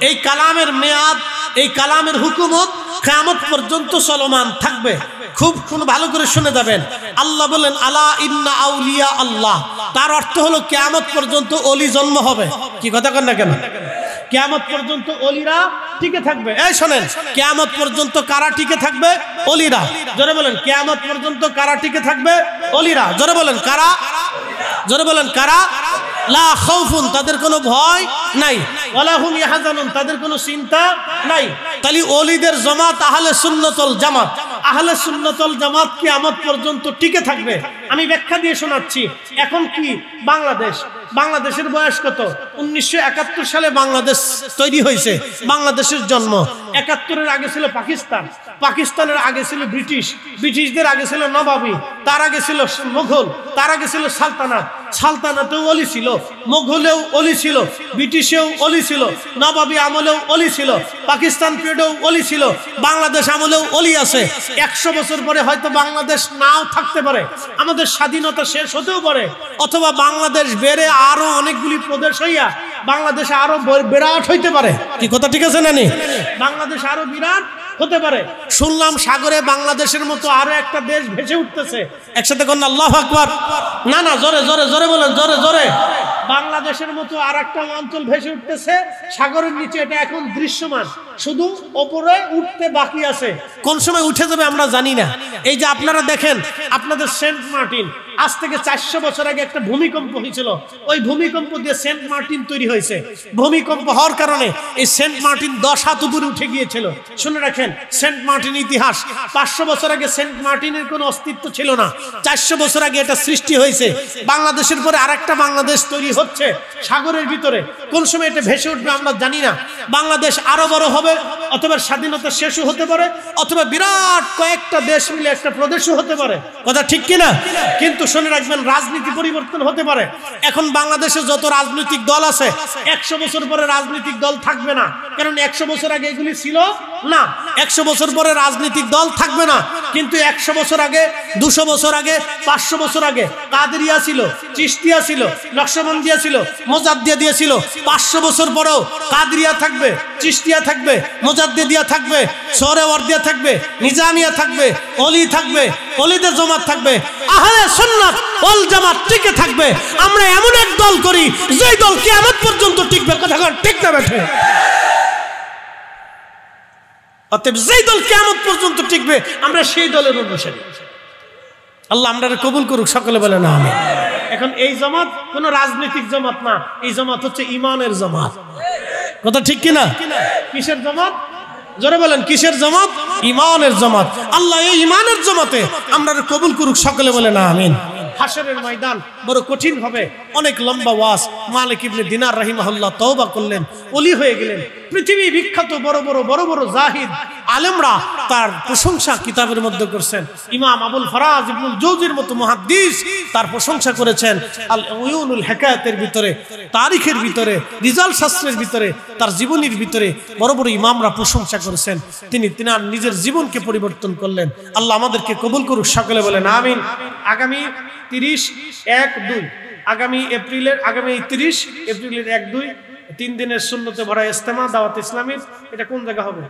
এই কালামের মেয়াদ, এই কালামের হুকুমত কিয়ামত পর্যন্ত চলমান থাকবে। খুব ভালো করে শুনে যাবেন। আল্লাহ বলেন আলা ইন্না আউলিয়া আল্লাহ, তার অর্থ হলো কিয়ামত পর্যন্ত ওলি জন্ম হবে। কি কথা কন না কেন? কিয়ামত পর্যন্ত ওলিরা টিকে থাকবে। এই শোনেন, কিয়ামত পর্যন্ত কারা টিকে থাকবে? ওলিরা। জোরে বলেন, কিয়ামত পর্যন্ত কারা টিকে থাকবে? ওলিরা। জোরে বলেন, কারা? জোরে বলেন, কারা? লা খাউফুন, তাদের কোনো ভয় নাই, ওয়ালা হুম ইয়াহজানুন, তাদের কোনো চিন্তা নাই। তাহলে ওলিদের জামাত আহলে সুন্নাতুল জামাত, আহলে সুন্নাতুল জামাত কিয়ামত পর্যন্ত টিকে থাকবে। আমি ব্যাখ্যা দিয়ে শোনাচ্ছি। এখন কি বাংলাদেশের বয়স কত? 1971 সালে বাংলাদেশ তৈরি হয়েছে, বাংলাদেশের জন্ম। 71-এর আগে ছিল পাকিস্তান, পাকিস্তানের আগে ছিল ব্রিটিশ, ব্রিটিশদের আগে ছিল নবাবী, তার আগে ছিল মুঘল, তার আগে ছিল সালতানাত, সালতানাতেও অলি ছিল, মুঘলেও অলি ছিল, ব্রিটিশেও অলি ছিল, নবাবী আমলেও অলি ছিল, পাকিস্তান পিরিয়ডেও অলি ছিল, বাংলাদেশ আমলেও অলি আছে। 100 বছর পরে হয়তো বাংলাদেশ নাও থাকতে পারে, আমাদের স্বাধীনতা শেষ হতেও পারে, অথবা বাংলাদেশ বেড়ে আরো অনেকগুলি প্রদেশ হইয়া বাংলাদেশে আরো বিরাট হইতে পারে। কি কথা ঠিক আছে নানি? বাংলাদেশ আরো বিরাট হতে পারে। শুনলাম সাগরে বাংলাদেশের মতো আরো একটা দেশ ভেসে উঠতেছে। একসাথে কোন আল্লাহু আকবার। না না, জোরে জোরে জোরে বলেন, জোরে জোরে। বাংলাদেশের মতো আর একটা অঞ্চল ভেসে উঠতেছে সাগরের নিচে। এটা এখন দৃশ্যমান, শুধু ওপরে উঠতে বাকি আছে। কোন সময় উঠে যাবে আমরা জানি না। এই যে আপনারা দেখেন, আপনাদের সেন্ট মার্টিন, আজ থেকে 400 বছর আগে একটা ভূমিকম্প হয়েছিল, ওই ভূমিকম্প দিয়ে সেন্ট মার্টিন তৈরি হয়েছে। ভূমিকম্প হওয়ার কারণে এই সেন্ট মার্টিন 10 হাত উপরে উঠে গিয়েছিল। শুনে রাখেন, সেন্ট মার্টিন ইতিহাস। 500 বছর আগে সেন্ট মার্টিনের কোনো অস্তিত্ব ছিল না, 400 বছর আগে এটা সৃষ্টি হয়েছে। বাংলাদেশের পরে আরেকটা বাংলাদেশ তৈরি হচ্ছে সাগরের ভিতরে, কোন সময় এটা ভেসে উঠবে আমরা জানি না। বাংলাদেশ আরো বড় হবে, অথবা স্বাধীনতা শেষও হতে পারে, অথবা বিরাট কয়েকটা দেশ মিলে একটা প্রদেশও হতে পারে। কথা ঠিক কিনা? কিন্তু শুনে রাখবেন, রাজনীতি পরিবর্তন হতে পারে। এখন বাংলাদেশে যত রাজনৈতিক দল আছে, 100 বছর পরে রাজনৈতিক দল থাকবে না, কারণ 100 বছর আগে এগুলি ছিল না। 100 বছর পরে রাজনৈতিক দল থাকবে না, কিন্তু 100 বছর আগে, 200 বছর আগে, 500 বছর আগে কাদেরিয়া ছিল, চিশতিয়া ছিল, নকশবন্দিয়া ছিল, মোজাদ্দিয়া ছিল। 500 বছর পরেও কাদেরিয়া থাকবে, চিশতিয়া থাকবে, মোজাদ্দিয়া থাকবে, সোহরাওয়ার্দিয়া থাকবে, নিজামিয়া থাকবে, অলি থাকবে, অলিদের জামাত থাকবে, আহলে সুন্নাত ওয়াল জামাত টিকে থাকবে। আমরা এমন এক দল করি যেই দল কিয়ামত পর্যন্ত টিকবে। কথা ঠিক না বেঠে? অতএব যেই দল কিয়ামত পর্যন্ত টিকবে, আমরা সেই দলের অনুসারী। আল্লাহ আমরারে কবুল করুক, সকলে বলে না আমিন। এখন এই জামাত কোন রাজনৈতিক জামাত না, এই জামাত হচ্ছে ঈমানের জামাত। কথা ঠিক কিনা? কিসের জামাত? জোরে বলেন, কিসের জামাত? ঈমানের জামাত। আল্লাহ এই ঈমানের জামাতে আমরারে কবুল করুক, সকলে বলে না আমিন। হাশরের ময়দান বড় কঠিন হবে, অনেক লম্বা ওয়াজ। মালিক ইবনে দিনার রাহিমাহুল্লাহ তওবা করলেন, ওলি হয়ে গেলেন। পৃথিবী বিখ্যাত বড় বড় জাহিদ আলেমরা তার প্রশংসা কিতাবের মধ্যে করছেন। ইমাম আবুল ফরাজ ইবনুল জৌজির মতো মুহাদ্দিস তার প্রশংসা করেছেন। আল উয়ুনুল হিকায়াতের ভিতরে, তারিখের ভিতরে, রিজাল শাস্ত্রের ভিতরে, তার জীবনীর ভিতরে বড় বড় ইমামরা প্রশংসা করেছেন। তিনি তিনার নিজের জীবনকে পরিবর্তন করলেন। আল্লাহ আমাদেরকে কবুল করুক, সকলে বলেন আমিন। আগামী 30/1/2 আগামী 30 এপ্রিলের 1-2 3 দিনের সুন্নতে ভরা ইজতেমা দাওয়াত ইসলামীর। এটা কোন জায়গা হবে?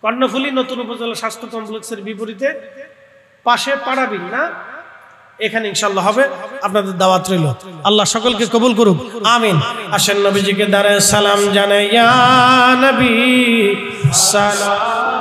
কর্ণফুলী নতুন উপজেলা স্বাস্থ্য কমপ্লেক্সের বিপরীতে পাশে পাড়াবিল না, এখানে ইনশাআল্লাহ হবে। আপনাদের দাওয়াত রইল। আল্লাহ সকলকে কবুল করুক, আমিন। আসেন নবীজিকে দাঁড়ায় সালাম জানাই, ইয়া নবী সালাম।